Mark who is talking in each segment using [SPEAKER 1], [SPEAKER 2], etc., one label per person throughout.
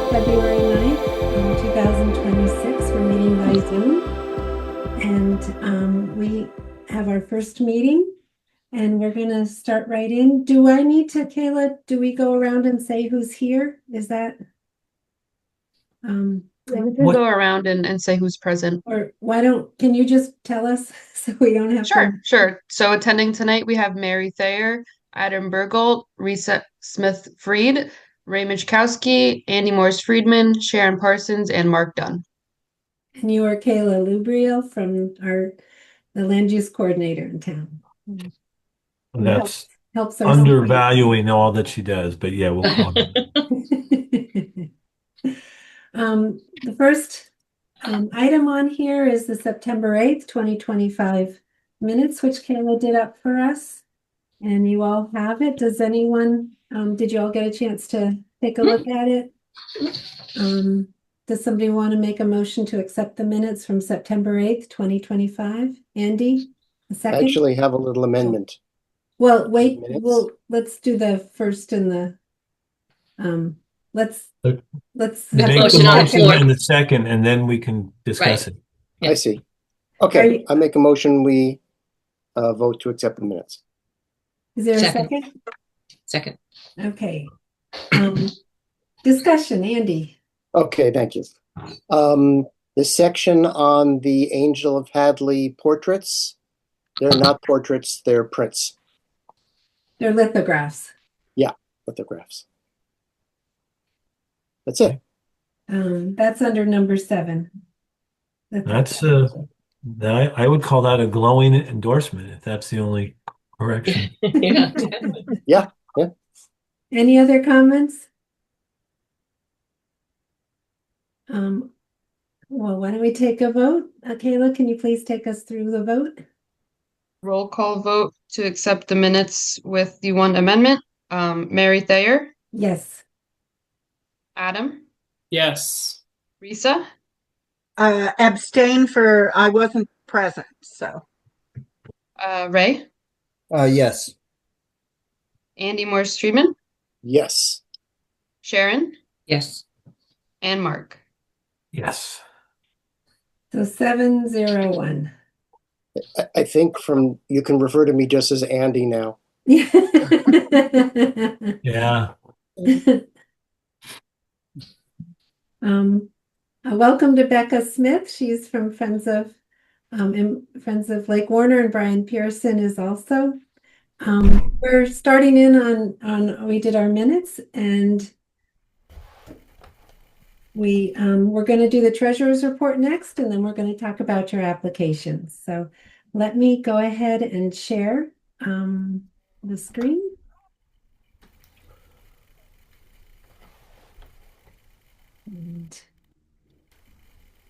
[SPEAKER 1] February 9th, 2026. We're meeting by Zoom. And we have our first meeting and we're going to start right in. Do I need to, Kayla, do we go around and say who's here? Is that?
[SPEAKER 2] We can go around and say who's present.
[SPEAKER 1] Or can you just tell us so we don't have to?
[SPEAKER 2] Sure. So attending tonight, we have Mary Thayer, Adam Bergold, Risa Smith-Freed, Ray Michkowski, Andy Morris-Friedman, Sharon Parsons, and Mark Dunn.
[SPEAKER 1] And you are Kayla Lubriel from the land use coordinator in town.
[SPEAKER 3] That's
[SPEAKER 1] helps
[SPEAKER 3] undervaluing all that she does, but yeah, we'll call
[SPEAKER 1] it. The first item on here is the September 8th, 2025 minutes, which Kayla did up for us. And you all have it. Does anyone, did you all get a chance to take a look at it? Does somebody want to make a motion to accept the minutes from September 8th, 2025? Andy, a second?
[SPEAKER 4] I actually have a little amendment.
[SPEAKER 1] Well, wait, let's do the first and the, let's
[SPEAKER 3] make
[SPEAKER 1] have
[SPEAKER 3] the
[SPEAKER 1] motion
[SPEAKER 3] and the second, and then we can discuss it.
[SPEAKER 4] I see. Okay, I make a motion, we vote to accept the minutes.
[SPEAKER 1] Is there a second?
[SPEAKER 5] Second.
[SPEAKER 1] Okay. Discussion, Andy.
[SPEAKER 4] Okay, thank you. The section on the Angel of Hadley portraits, they're not portraits, they're prints.
[SPEAKER 1] They're lithographs.
[SPEAKER 4] Yeah, lithographs. That's it.
[SPEAKER 1] That's under number 7.
[SPEAKER 3] That's I would call that a glowing endorsement if that's the only correction.
[SPEAKER 4] Yeah.
[SPEAKER 1] Any other comments? Well, why don't we take a vote? Kayla, can you please take us through the vote?
[SPEAKER 2] Roll call vote to accept the minutes with the one amendment. Mary Thayer?
[SPEAKER 1] Yes.
[SPEAKER 2] Adam?
[SPEAKER 6] Yes.
[SPEAKER 2] Risa?
[SPEAKER 7] Abstain for I wasn't present, so.
[SPEAKER 2] Ray?
[SPEAKER 8] Yes.
[SPEAKER 2] Andy Morris-Friedman?
[SPEAKER 4] Yes.
[SPEAKER 2] Sharon?
[SPEAKER 5] Yes.
[SPEAKER 2] And Mark?
[SPEAKER 3] Yes.
[SPEAKER 1] So 701.
[SPEAKER 4] I think you can refer to me just as Andy now.
[SPEAKER 3] Yeah.
[SPEAKER 1] Welcome to Becca Smith. She's from Friends of Lake Warner, and Brian Pearson is also. We're starting in on we did our minutes, and we're going to do the treasurer's report next, and then we're going to talk about your applications. So let me go ahead and share the screen. And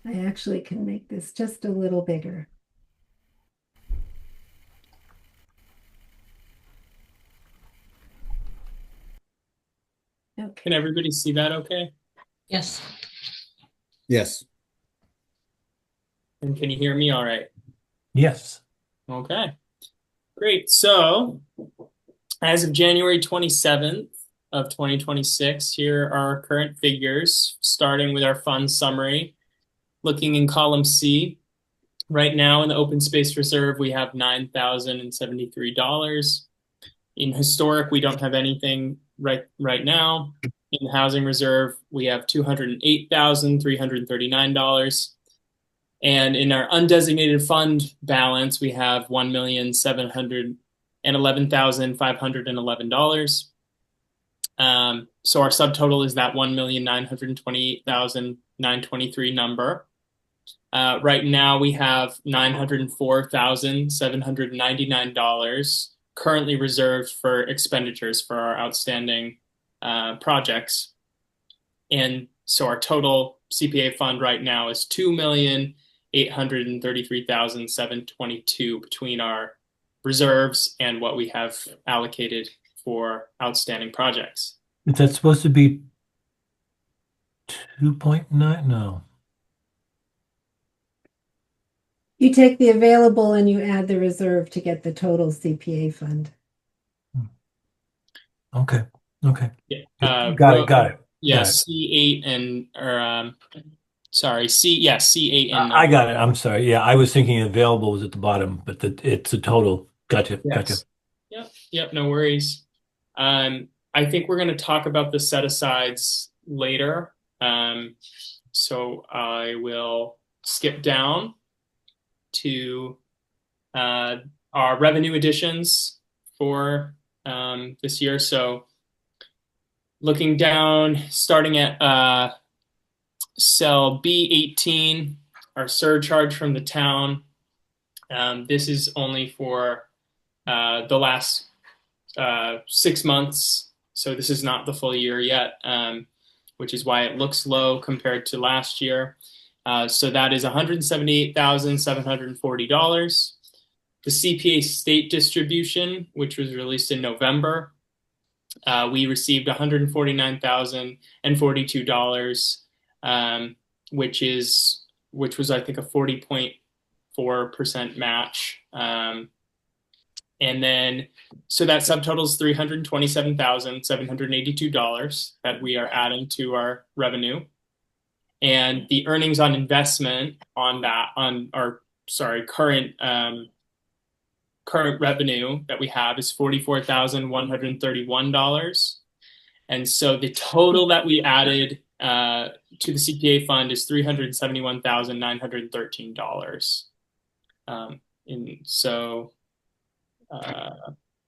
[SPEAKER 1] I actually can make this just a little bigger. Okay.
[SPEAKER 6] Can everybody see that okay?
[SPEAKER 5] Yes.
[SPEAKER 8] Yes.
[SPEAKER 6] And can you hear me all right?
[SPEAKER 3] Yes.
[SPEAKER 6] Okay. Great. So, as of January 27th of 2026, here are our current figures, starting with our fund summary. Looking in column C, right now in the open space reserve, we have $9,073. In historic, we don't have anything right now. In the housing reserve, we have $208,339. And in our undesignated fund balance, we have $1,711,511. So our subtotal is that $1,928,923 number. Right now, we have $904,799 currently reserved for expenditures for our outstanding projects. And so our total CPA fund right now is $2,833,722 between our reserves and what we have allocated for outstanding projects.
[SPEAKER 3] Is that supposed to be 2.9? No.
[SPEAKER 1] You take the available and you add the reserve to get the total CPA fund.
[SPEAKER 3] Okay.
[SPEAKER 6] Yeah.
[SPEAKER 3] Got it.
[SPEAKER 6] Yeah,
[SPEAKER 3] Got it.
[SPEAKER 6] C8 sorry, C8 and
[SPEAKER 3] I
[SPEAKER 6] 9.
[SPEAKER 3] got it. I'm sorry. Yeah, I was thinking available was at the bottom, but it's a total. Gotcha. Gotcha.
[SPEAKER 6] Yes. Yep, no worries. I think we're going to talk about the set asides later. So I will skip down to our revenue additions for this year. So looking down, starting at cell B18, our surcharge from the town. This is only for the last 6 months, so this is not the full year yet, which is why it looks low compared to last year. So that is $178,740. The CPA state distribution, which was released in November, we received $149,042, which was I think a 40.4% match. And then, so that subtotals $327,782 that we are adding to our revenue. And the earnings on investment on our current revenue that we have is $44,131. And so the total that we added to the CPA fund is $371,913. And so,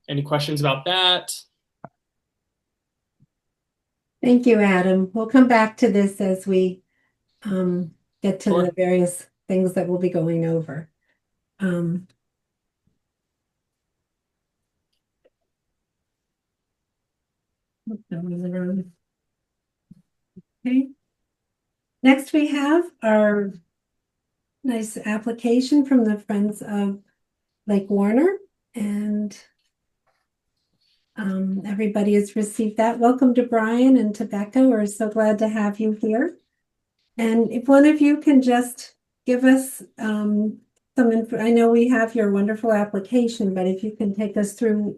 [SPEAKER 6] any questions about that?
[SPEAKER 1] Thank you, Adam. We'll come back to this as we get to
[SPEAKER 6] Sure.
[SPEAKER 1] the various things that we'll be going over. Okay. Next, we have our nice application from the Friends of Lake Warner, and everybody has received that. Welcome to Brian and to Becca. We're so glad to have you here. And if one of you can just give us some info, I know we have your wonderful application, but if you can take us through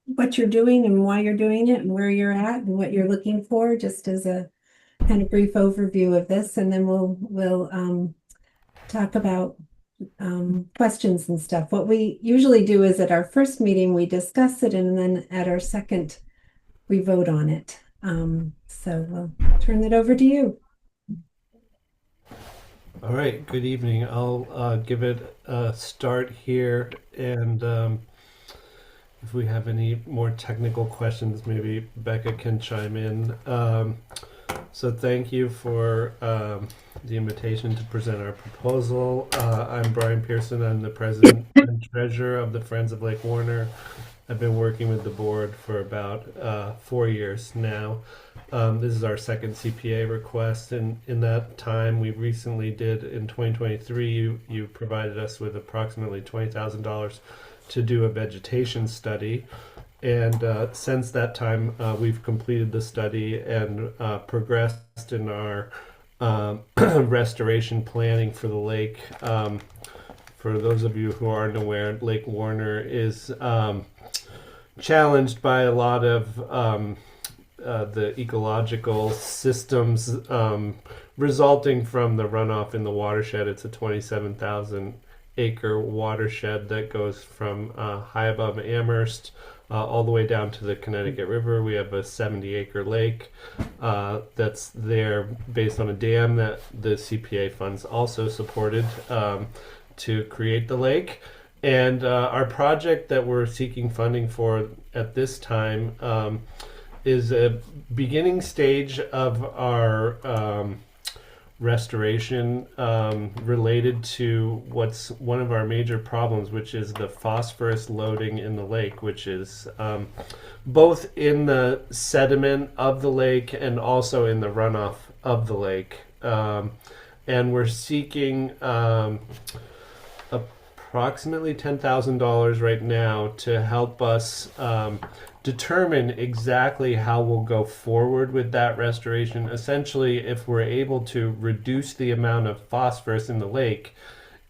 [SPEAKER 1] what you're doing and why you're doing it and where you're at and what you're looking for, just as a kind of brief overview of this, and then we'll talk about questions and stuff. What we usually do is at our first meeting, we discuss it, and then at our second, we vote on it. So we'll turn it over to you.
[SPEAKER 9] All right, good evening. I'll give it a start here, and if we have any more technical questions, maybe Becca can chime in. So thank you for the invitation to present our proposal. I'm Brian Pearson. I'm the president and treasurer of the Friends of Lake Warner. I've been working with the board for about 4 years now. This is our second CPA request, and in that time, we recently did, in 2023, you provided us with approximately $20,000 to do a vegetation study. And since that time, we've completed the study and progressed in our restoration planning for the lake. For those of you who aren't aware, Lake Warner is challenged by a lot of the ecological systems resulting from the runoff in the watershed. It's a 27,000 acre watershed that goes from high above Amherst all the way down to the Connecticut River. We have a 70-acre lake that's there based on a dam that the CPA funds also supported to create the lake. And our project that we're seeking funding for at this time is a beginning stage of our restoration related to what's one of our major problems, which is the phosphorus loading in the lake, which is both in the sediment of the lake and also in the runoff of the lake. And we're seeking approximately $10,000 right now to help us determine exactly how we'll go forward with that restoration. Essentially, if we're able to reduce the amount of phosphorus in the lake,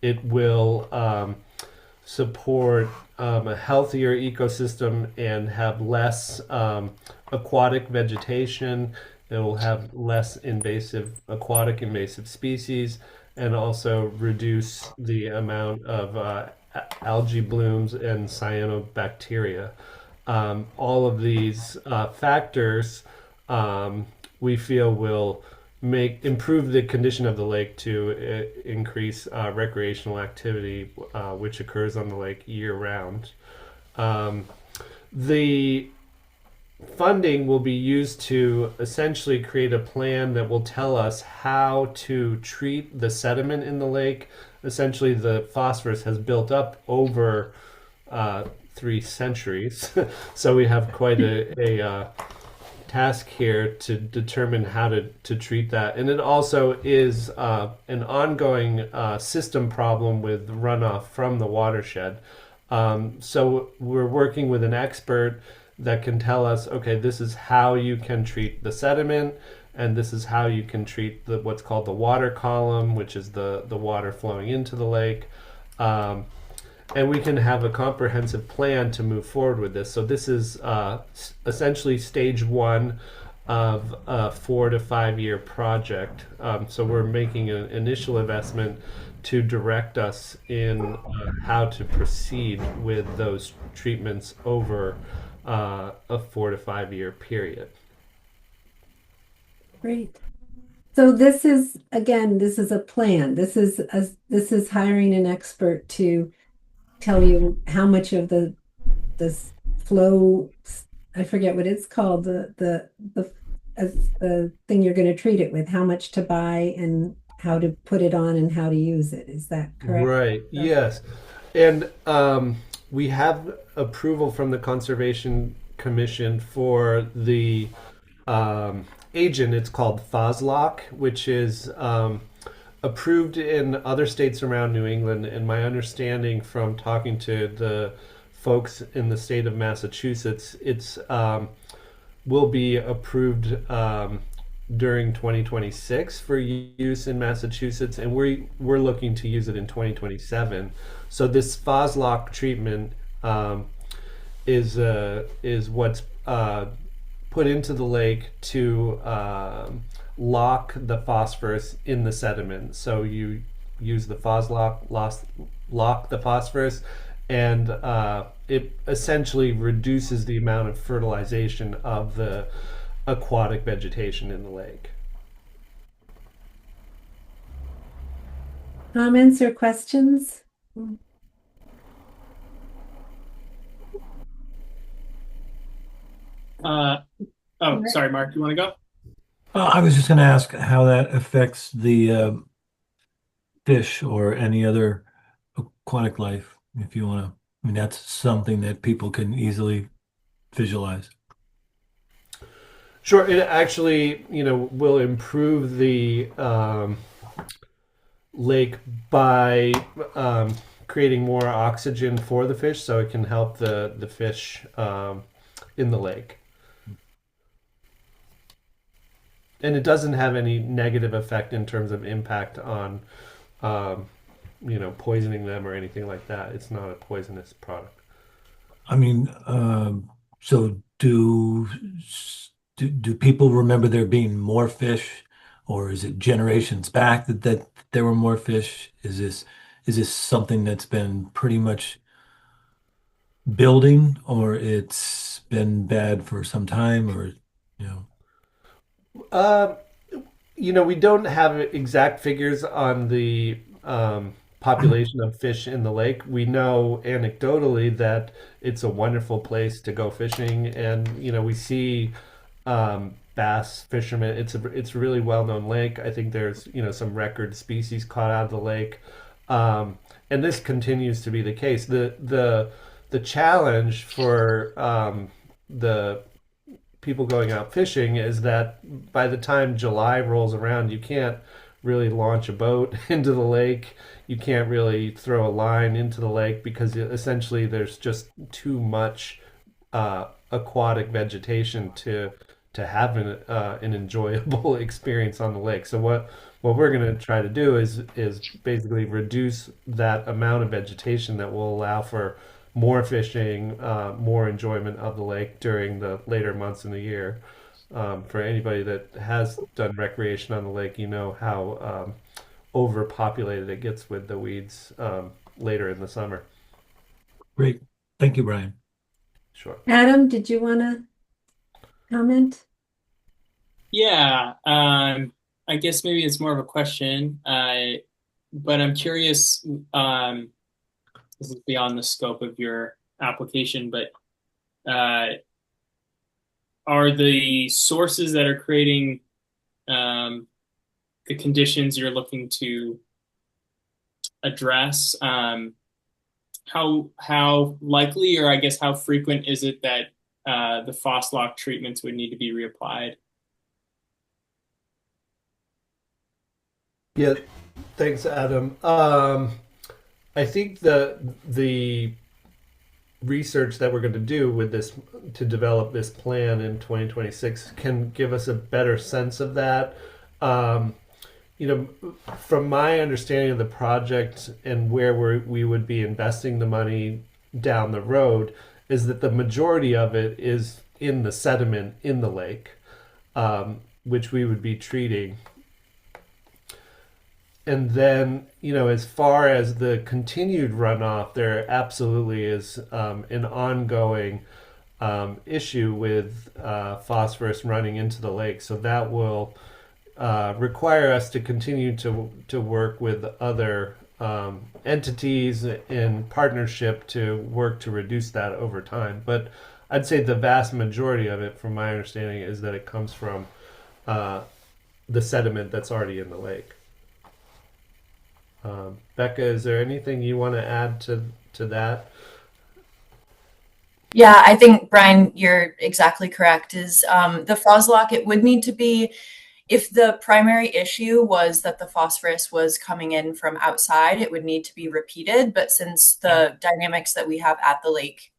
[SPEAKER 9] it will support a healthier ecosystem and have less aquatic vegetation. It will have less aquatic invasive species, and also reduce the amount of algae blooms and cyanobacteria. All of these factors we feel will improve the condition of the lake to increase recreational activity, which occurs on the lake year round. The funding will be used to essentially create a plan that will tell us how to treat the sediment in the lake. Essentially, the phosphorus has built up over 3 centuries, so we have quite a task here to determine how to treat that. And it also is an ongoing system problem with runoff from the watershed. So we're working with an expert that can tell us, okay, this is how you can treat the sediment, and this is how you can treat what's called the water column, which is the water flowing into the lake. And we can have a comprehensive plan to move forward with this. So this is essentially stage one of a 4 to 5 year project. So we're making an initial investment to direct us in how to proceed with those treatments over a 4 to 5 year period.
[SPEAKER 1] Great. So this is, again, this is a plan. This is hiring an expert to tell you how much of this flow, I forget what it's called, the thing you're going to treat it with, how much to buy and how to put it on and how to use it. Is that correct?
[SPEAKER 9] Right. Yes. And we have approval from the Conservation Commission for the agent. It's called Foslock, which is approved in other states around New England. And my understanding from talking to the folks in the state of Massachusetts, it's will be approved during 2026 for use in Massachusetts, and we're looking to use it in 2027. So this Foslock treatment is what's put into the lake to lock the phosphorus in the sediment. So you use the Foslock, lock the phosphorus, and it essentially reduces the amount of fertilization of the aquatic vegetation in the lake.
[SPEAKER 1] Comments or questions?
[SPEAKER 6] Sorry, Mark, you want to go?
[SPEAKER 3] I was just going to ask how that affects the fish or any other aquatic life, if you want to. I mean, that's something that people can easily visualize.
[SPEAKER 9] Sure, it actually, will improve the lake by creating more oxygen for the fish, so it can help the fish in the lake. And it doesn't have any negative effect in terms of impact on, poisoning them or anything like that. It's not a poisonous product.
[SPEAKER 3] I mean, so do people remember there being more fish, or is it generations back that there were more fish? Is this something that's been pretty much building, or it's been bad for some time, or you know?
[SPEAKER 9] We don't have exact figures on the population of fish in the lake. We know anecdotally that it's a wonderful place to go fishing, and we see bass fishermen. It's a really well known lake. I think there's some record species caught out of the lake, and this continues to be the case. The challenge for the people going out fishing is that by the time July rolls around, you can't really launch a boat into the lake. You can't really throw a line into the lake because essentially there's just too much aquatic vegetation to have an enjoyable experience on the lake. So what we're going to try to do is basically reduce that amount of vegetation that will allow for more fishing, more enjoyment of the lake during the later months in the year. For anybody that has done recreation on the lake, you know how overpopulated it gets with the weeds later in the summer.
[SPEAKER 3] Great. Thank you, Brian.
[SPEAKER 9] Sure.
[SPEAKER 1] Adam, did you want to comment?
[SPEAKER 6] Yeah, I guess maybe it's more of a question, but I'm curious. This is beyond the scope of your application, but are the sources that are creating the conditions you're looking to address, how likely, or I guess how frequent is it that the Foslock treatments would need to be reapplied?
[SPEAKER 9] Yeah, thanks, Adam. I think the research that we're going to do with this to develop this plan in 2026 can give us a better sense of that. You know, from my understanding of the project and where we would be investing the money down the road, is that the majority of it is in the sediment in the lake, which we would be treating. And then, you know, as far as the continued runoff, there absolutely is an ongoing issue with phosphorus running into the lake. So that will require us to continue to work with other entities in partnership to work to reduce that over time. But I'd say the vast majority of it, from my understanding, is that it comes from the sediment that's already in the lake. Becca, is there anything you want to add to that?
[SPEAKER 10] Yeah, I think, Brian, you're exactly correct. Is the Foslock, it would need to be, if the primary issue was that the phosphorus was coming in from outside, it would need to be repeated. But since the dynamics that we have at the lake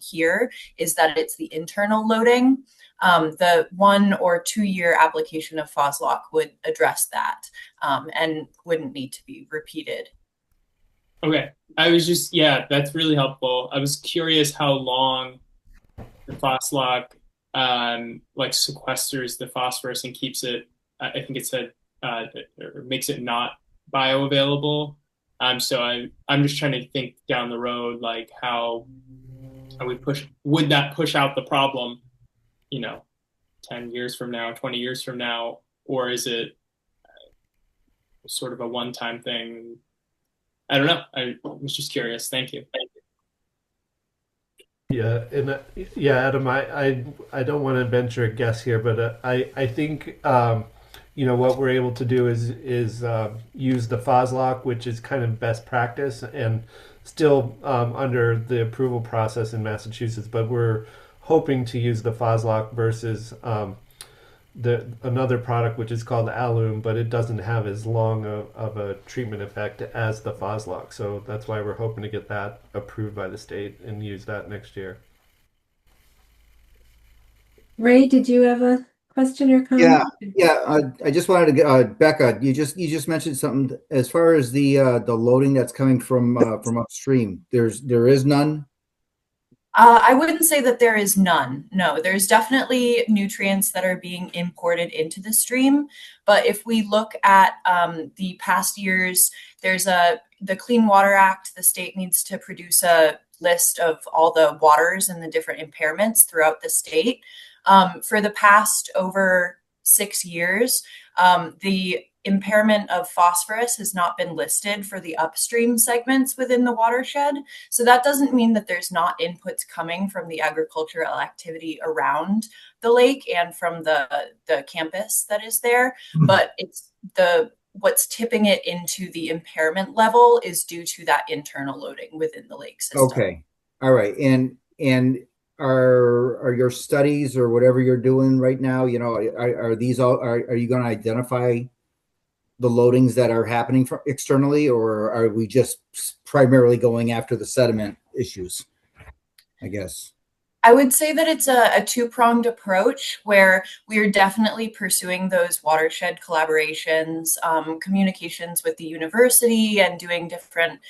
[SPEAKER 10] here is that it's the internal loading, the 1 or 2 year application of Foslock would address that and wouldn't need to be repeated.
[SPEAKER 6] Okay. I was just, yeah, that's really helpful. I was curious how long the Foslock like sequesters the phosphorus and keeps it, I think it said, or makes it not bioavailable. So I'm just trying to think down the road, like how would that push out the problem, you know, 10 years from now, 20 years from now, or is it sort of a one-time thing? I don't know. I was just curious. Thank you.
[SPEAKER 9] Yeah, and yeah, Adam, I don't want to venture a guess here, but I think you know what we're able to do is use the Foslock, which is kind of best practice and still under the approval process in Massachusetts, but we're hoping to use the Foslock versus another product which is called alum, but it doesn't have as long of a treatment effect as the Foslock. So that's why we're hoping to get that approved by the state and use that next year.
[SPEAKER 1] Ray, did you have a question or comment?
[SPEAKER 8] I just wanted to get Becca. You just mentioned something as far as the loading that's coming from upstream. There is none.
[SPEAKER 10] I wouldn't say that there is none. No, there's definitely nutrients that are being imported into the stream. But if we look at the past years, there's the Clean Water Act. The state needs to produce a list of all the waters and the different impairments throughout the state. For the past over 6 years, the impairment of phosphorus has not been listed for the upstream segments within the watershed. So that doesn't mean that there's not inputs coming from the agricultural activity around the lake and from the campus that is there. But it's what's tipping it into the impairment level is due to that internal loading within the lake system.
[SPEAKER 8] Okay. All right. And are your studies or whatever you're doing right now, you know, are these all, are you going to identify the loadings that are happening from externally, or are we just primarily going after the sediment issues, I guess?
[SPEAKER 10] I would say that it's a two-pronged approach where we are definitely pursuing those watershed collaborations, communications with the university and doing different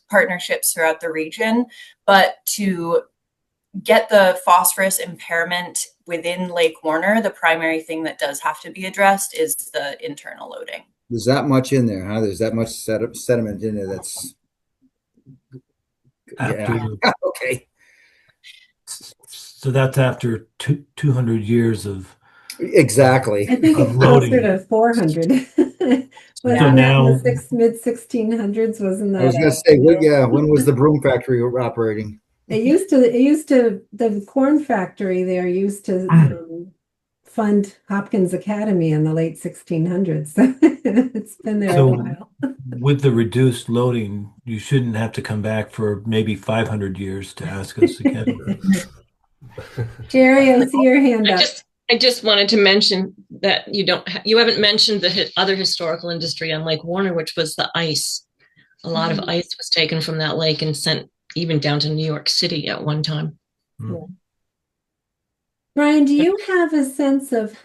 [SPEAKER 10] partnerships throughout the region. But to get the phosphorus impairment within Lake Warner, the primary thing that does have to be addressed is the internal loading.
[SPEAKER 8] There's that much in there, huh? There's that much sediment in there that's
[SPEAKER 3] After,
[SPEAKER 8] okay.
[SPEAKER 3] so that's after 200 years of
[SPEAKER 8] Exactly.
[SPEAKER 1] I think it's
[SPEAKER 3] loading.
[SPEAKER 1] closer to 400. Wasn't
[SPEAKER 3] So
[SPEAKER 1] that
[SPEAKER 3] now-
[SPEAKER 1] in the mid 1600s? Wasn't that?
[SPEAKER 8] I was gonna say, when was the broom factory operating?
[SPEAKER 1] It used to, the corn factory there used to fund Hopkins Academy in the late 1600s. So it's been there a
[SPEAKER 3] So-
[SPEAKER 1] while.
[SPEAKER 3] With the reduced loading, you shouldn't have to come back for maybe 500 years to ask us again.
[SPEAKER 1] Jerry, I see your hand up.
[SPEAKER 5] I just wanted to mention that you haven't mentioned the other historical industry on Lake Warner, which was the ice. A lot of ice was taken from that lake and sent even down to New York City at one time.
[SPEAKER 1] Brian, do you have a sense of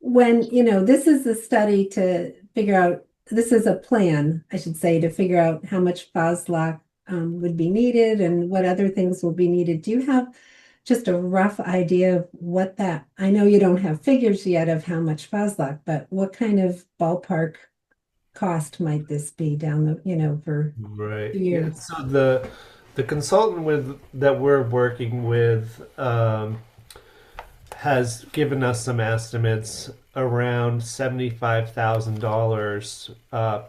[SPEAKER 1] when, this is a study to figure out, this is a plan, I should say, to figure out how much FOSLOC would be needed and what other things will be needed. Do you have just a rough idea of what that, I know you don't have figures yet of how much FOSLOC, but what kind of ballpark cost might this be down the, for
[SPEAKER 9] Right.
[SPEAKER 1] years?
[SPEAKER 9] So the consultant that we're working with has given us some estimates around $75,000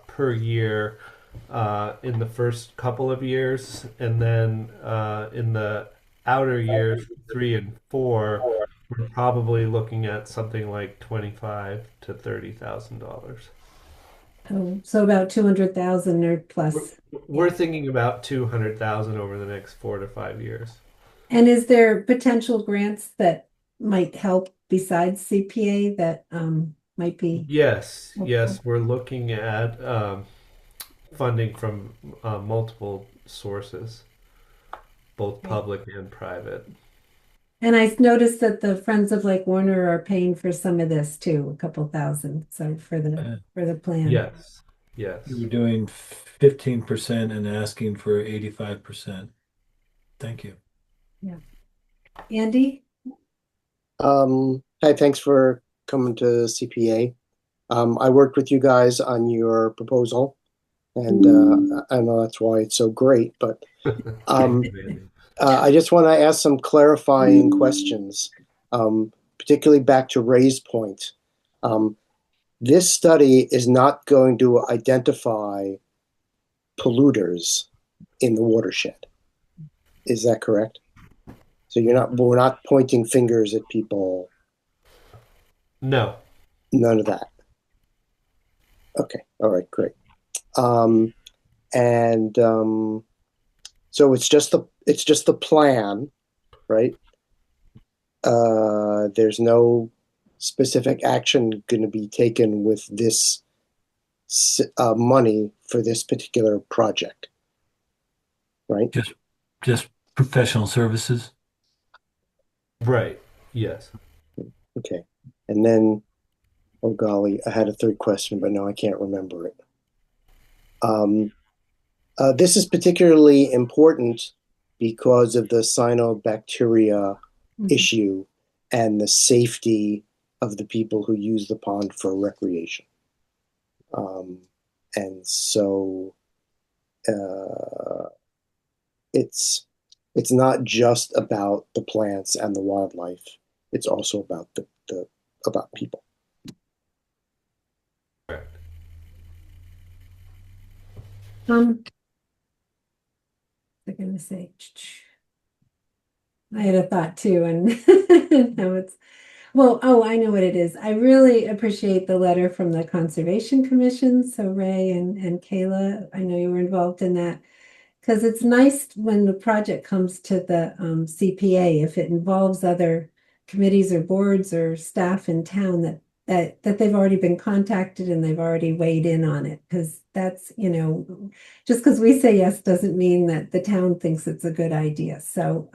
[SPEAKER 9] per year in the first couple of years, and then in the outer years 3 and 4, we're probably looking at something like $25,000 to $30,000.
[SPEAKER 1] Oh, so about 200,000 or plus.
[SPEAKER 9] We're thinking about 200,000 over the next 4 to 5 years.
[SPEAKER 1] And is there potential grants that might help besides CPA that might be?
[SPEAKER 9] Yes,
[SPEAKER 1] Okay.
[SPEAKER 9] yes, we're looking at funding from multiple sources, both public and private.
[SPEAKER 1] And I noticed that the Friends of Lake Warner are paying for some of this too, a couple thousand. So for the plan.
[SPEAKER 9] Yes, yes.
[SPEAKER 3] You were doing 15% and asking for 85%. Thank you.
[SPEAKER 1] Yeah. Andy?
[SPEAKER 4] Hi, thanks for coming to CPA. I worked with you guys on your proposal, and I know that's why it's so great, but I just want to ask some clarifying questions, particularly back to Ray's point. This study is not going to identify polluters in the watershed. Is that correct? So we're not pointing fingers at people.
[SPEAKER 9] No.
[SPEAKER 4] None of that. Okay. All right. Great. So it's just the plan, right? There's no specific action going to be taken with this money for this particular project, right?
[SPEAKER 3] Just professional services.
[SPEAKER 9] Right. Yes.
[SPEAKER 4] Okay. And then, oh golly, I had a third question, but now I can't remember it. This is particularly important because of the cyanobacteria issue and the safety of the people who use the pond for recreation. And so it's not just about the plants and the wildlife. It's also about about people.
[SPEAKER 1] I'm gonna say, I had a thought too, and now it's, I know what it is. I really appreciate the letter from the Conservation Commission. So Ray and Kayla, I know you were involved in that, because it's nice when the project comes to the CPA, if it involves other committees or boards or staff in town, that they've already been contacted and they've already weighed in on it, because that's, just because we say yes doesn't mean that the town thinks it's a good idea. So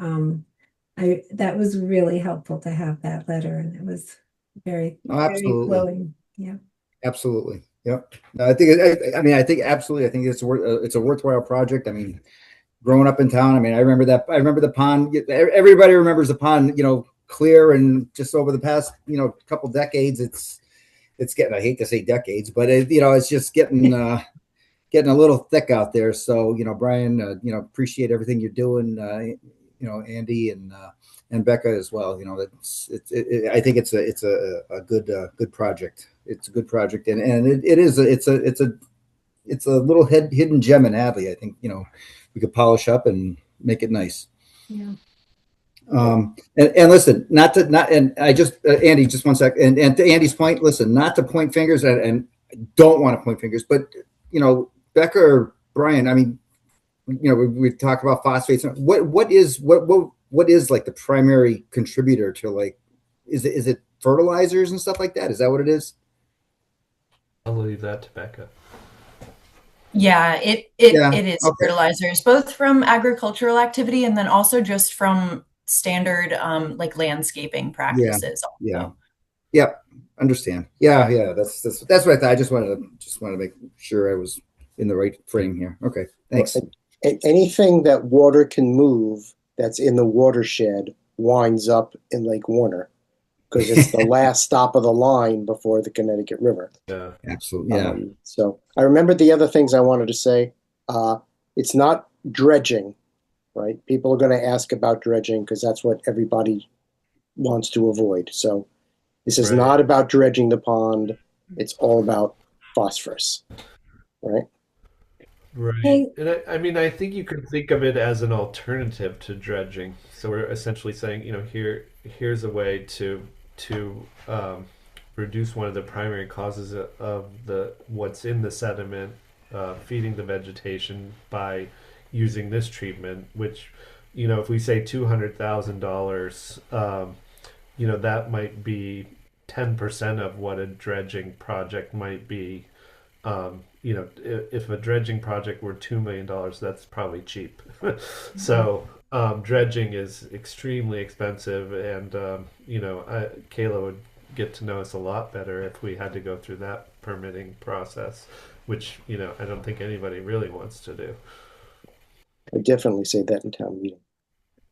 [SPEAKER 1] that was really helpful to have that letter, and it was very, very glowing. Yeah,
[SPEAKER 8] absolutely. Yep. No, I think absolutely. I think it's a worthwhile project. I mean, growing up in town, I mean, I remember that. I remember the pond. Everybody remembers the pond, clear, and just over the past, couple decades, it's getting, I hate to say decades, but it's just getting getting a little thick out there. So, Brian, appreciate everything you're doing, Andy and Becca as well. I think it's a good project. It's a good project, and it's a little hidden gem in Hadley. I think, we could polish up and make it nice.
[SPEAKER 1] Yeah.
[SPEAKER 8] And listen, and I just, Andy, just one sec. And to Andy's point, listen, not to point fingers and don't want to point fingers, but, Becca or Brian, I mean, we talked about phosphates. What is like the primary contributor to, like, is it fertilizers and stuff like that? Is that what it is?
[SPEAKER 9] I'll leave that to Becca.
[SPEAKER 10] Yeah, it is fertilizers, both from agricultural activity and then also just from standard like landscaping practices.
[SPEAKER 8] Yeah. Yep. Understand. Yeah. That's what I thought. I just wanted to make sure I was in the right frame here. Okay. Thanks.
[SPEAKER 4] Anything that water can move that's in the watershed winds up in Lake Warner because it's the last stop of the line before the Connecticut River.
[SPEAKER 9] Yeah,
[SPEAKER 8] absolutely. Yeah.
[SPEAKER 4] So I remember the other things I wanted to say. It's not dredging, right? People are going to ask about dredging because that's what everybody wants to avoid. So this is not about dredging the pond. It's all about phosphorus, right?
[SPEAKER 9] Right. And I think you could think of it as an alternative to dredging. So we're essentially saying, here's a way to reduce one of the primary causes of what's in the sediment, feeding the vegetation by using this treatment, which, if we say $200,000, that might be 10% of what a dredging project might be. If a dredging project were $2 million, that's probably cheap. So dredging is extremely expensive, and Kayla would get to know us a lot better if we had to go through that permitting process, which I don't think anybody really wants to do.
[SPEAKER 4] I definitely say that in town meeting.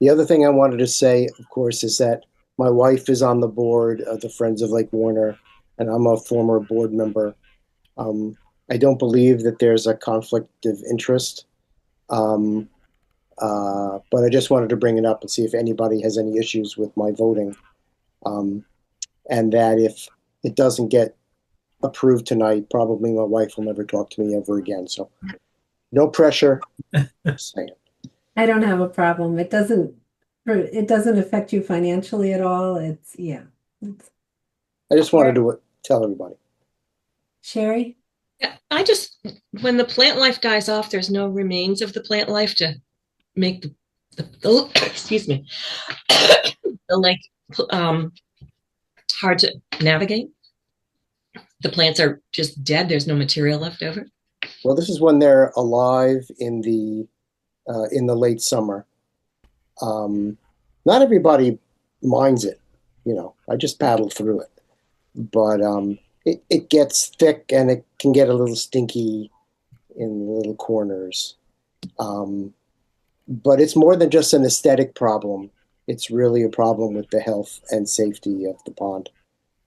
[SPEAKER 4] The other thing I wanted to say, of course, is that my wife is on the board of the Friends of Lake Warner, and I'm a former board member. I don't believe that there's a conflict of interest, but I just wanted to bring it up and see if anybody has any issues with my voting, and that if it doesn't get approved tonight, probably my wife will never talk to me ever again. So no pressure. Just saying.
[SPEAKER 1] I don't have a problem. It doesn't affect you financially at all. I
[SPEAKER 4] just wanted to tell everybody.
[SPEAKER 1] Sherry?
[SPEAKER 5] Yeah, when the plant life dies off, there's no remains of the plant life to make the excuse me, the lake hard to navigate. The plants are just dead. There's no material left over.
[SPEAKER 4] Well, this is when they're alive in the late summer. Not everybody minds it, I just paddle through it, but it gets thick and it can get a little stinky in the little corners. But it's more than just an aesthetic problem. It's really a problem with the health and safety of the pond.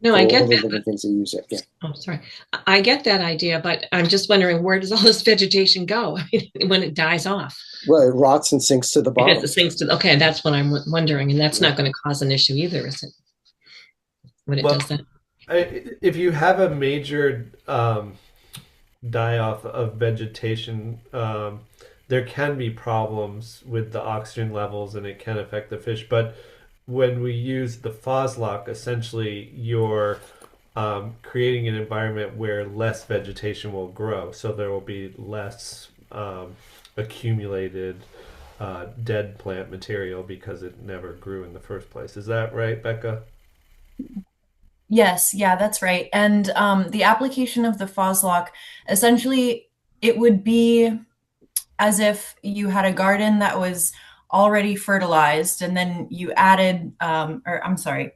[SPEAKER 5] No, I get that.
[SPEAKER 4] The things that use it. Yeah.
[SPEAKER 5] Oh, sorry. I get that idea, but I'm just wondering, where does all this vegetation go when it dies off?
[SPEAKER 4] Well, it rots and sinks to the bottom.
[SPEAKER 5] It sinks to. Okay, that's what I'm wondering, and that's not going to cause an issue either, is it? When it does that.
[SPEAKER 9] If you have a major die-off of vegetation, there can be problems with the oxygen levels, and it can affect the fish. But when we use the Foslock, essentially you're creating an environment where less vegetation will grow. So there will be less accumulated dead plant material because it never grew in the first place. Is that right, Becca?
[SPEAKER 10] Yes, yeah, that's right. And the application of the Foslock, essentially, it would be as if you had a garden that was already fertilized and then you added, or I'm sorry,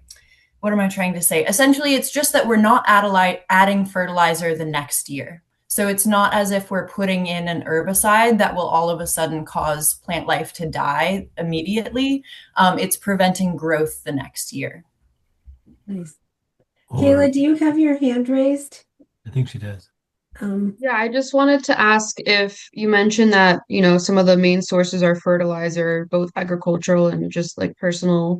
[SPEAKER 10] what am I trying to say? Essentially, it's just that we're not adding fertilizer the next year. So it's not as if we're putting in an herbicide that will all of a sudden cause plant life to die immediately. It's preventing growth the next year.
[SPEAKER 1] Nice.
[SPEAKER 3] Or
[SPEAKER 1] Kayla, do you have your hand raised?
[SPEAKER 3] I think she does.
[SPEAKER 2] Yeah, I just wanted to ask if you mentioned that, some of the main sources are fertilizer, both agricultural and just like personal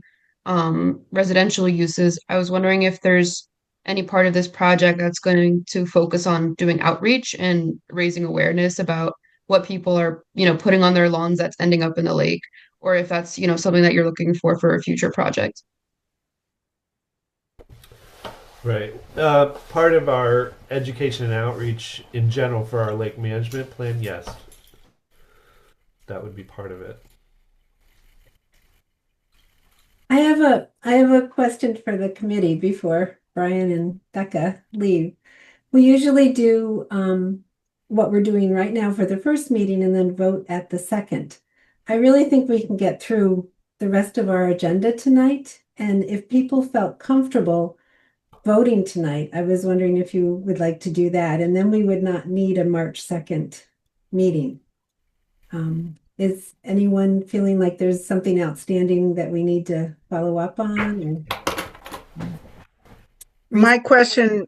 [SPEAKER 2] residential uses. I was wondering if there's any part of this project that's going to focus on doing outreach and raising awareness about what people are, putting on their lawns that's ending up in the lake, or if that's, something that you're looking for a future project.
[SPEAKER 9] Right. Part of our education and outreach in general for our lake management plan, yes, that would be part of it.
[SPEAKER 1] I have a question for the committee before Brian and Becca leave. We usually do what we're doing right now for the first meeting and then vote at the second. I really think we can get through the rest of our agenda tonight. And if people felt comfortable voting tonight, I was wondering if you would like to do that. And then we would not need a March 2nd meeting. Is anyone feeling like there's something outstanding that we need to follow up on?
[SPEAKER 7] My question,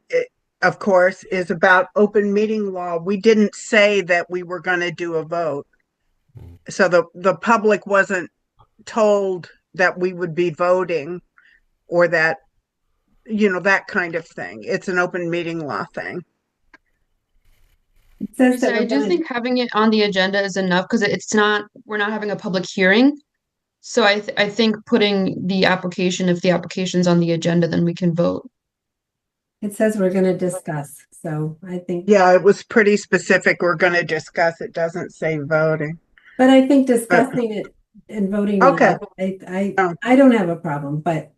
[SPEAKER 7] of course, is about open meeting law. We didn't say that we were going to do a vote. So the public wasn't told that we would be voting or that, that kind of thing. It's an open meeting law thing.
[SPEAKER 1] It says that
[SPEAKER 2] I just think having it on the agenda is enough because we're not having a public hearing. So I think putting the application, if the application's on the agenda, then we can vote.
[SPEAKER 1] It says we're going to discuss. So I think.
[SPEAKER 7] Yeah, it was pretty specific. We're going to discuss. It doesn't say voting.
[SPEAKER 1] But I think discussing it and voting on
[SPEAKER 7] Okay.
[SPEAKER 1] it, I don't have a problem, but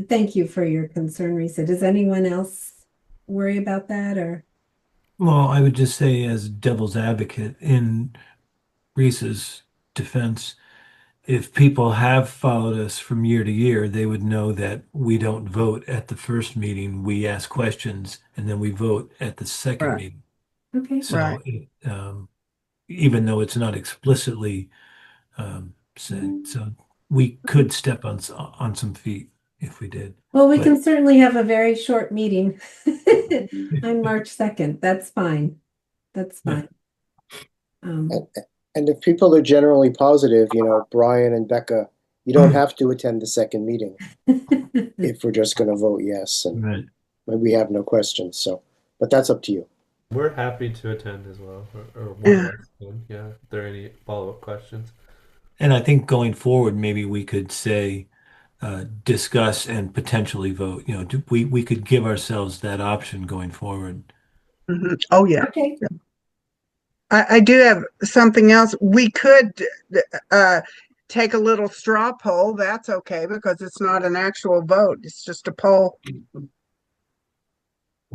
[SPEAKER 1] thank you for your concern, Risa. Does anyone else worry about that or?
[SPEAKER 3] Well, I would just say, as devil's advocate, in Risa's defense, if people have followed us from year to year, they would know that we don't vote at the first meeting. We ask questions and then we vote at the second
[SPEAKER 7] Right.
[SPEAKER 3] meeting.
[SPEAKER 1] Okay.
[SPEAKER 3] So
[SPEAKER 7] Right.
[SPEAKER 3] even though it's not explicitly said, so we could step on some feet if we did.
[SPEAKER 1] Well, we
[SPEAKER 3] But-
[SPEAKER 1] can certainly have a very short meeting on March 2nd. That's fine. That's fine.
[SPEAKER 4] And if people are generally positive, Brian and Becca, you don't have to attend the second meeting if we're just going to vote yes, and
[SPEAKER 3] Right.
[SPEAKER 4] we have no questions. So, but that's up to you.
[SPEAKER 9] We're happy to attend as well, or one
[SPEAKER 7] Yeah.
[SPEAKER 9] of us can. Yeah, if there are any follow-up questions.
[SPEAKER 3] And I think going forward, maybe we could say, discuss and potentially vote. We could give ourselves that option going forward.
[SPEAKER 7] Mhm. Oh, yeah.
[SPEAKER 1] Okay.
[SPEAKER 7] I do have something else. We could take a little straw poll. That's okay because it's not an actual vote. It's just a poll.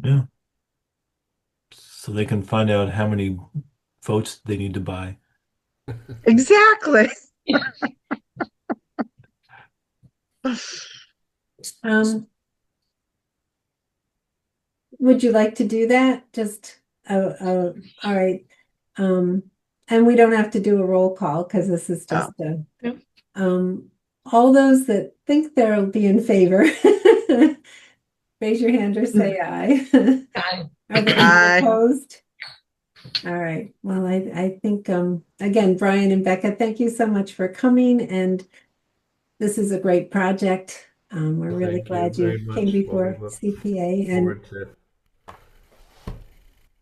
[SPEAKER 3] Yeah. So they can find out how many votes they need to buy.
[SPEAKER 7] Exactly.
[SPEAKER 1] Would you like to do that? Just, all right. And we don't have to do a roll call because this is just
[SPEAKER 2] Yep.
[SPEAKER 1] all those that think they'll be in favor, raise your hand or say aye.
[SPEAKER 5] Aye.
[SPEAKER 1] Are there
[SPEAKER 7] Aye.
[SPEAKER 1] any opposed? All right. Well, I think, again, Brian and Becca, thank you so much for coming. And this is a great project. We're really
[SPEAKER 9] Thank you
[SPEAKER 1] glad
[SPEAKER 9] very
[SPEAKER 1] you
[SPEAKER 9] much.
[SPEAKER 1] came
[SPEAKER 9] Well,
[SPEAKER 1] before
[SPEAKER 9] we look
[SPEAKER 1] CPA. And
[SPEAKER 9] Forward to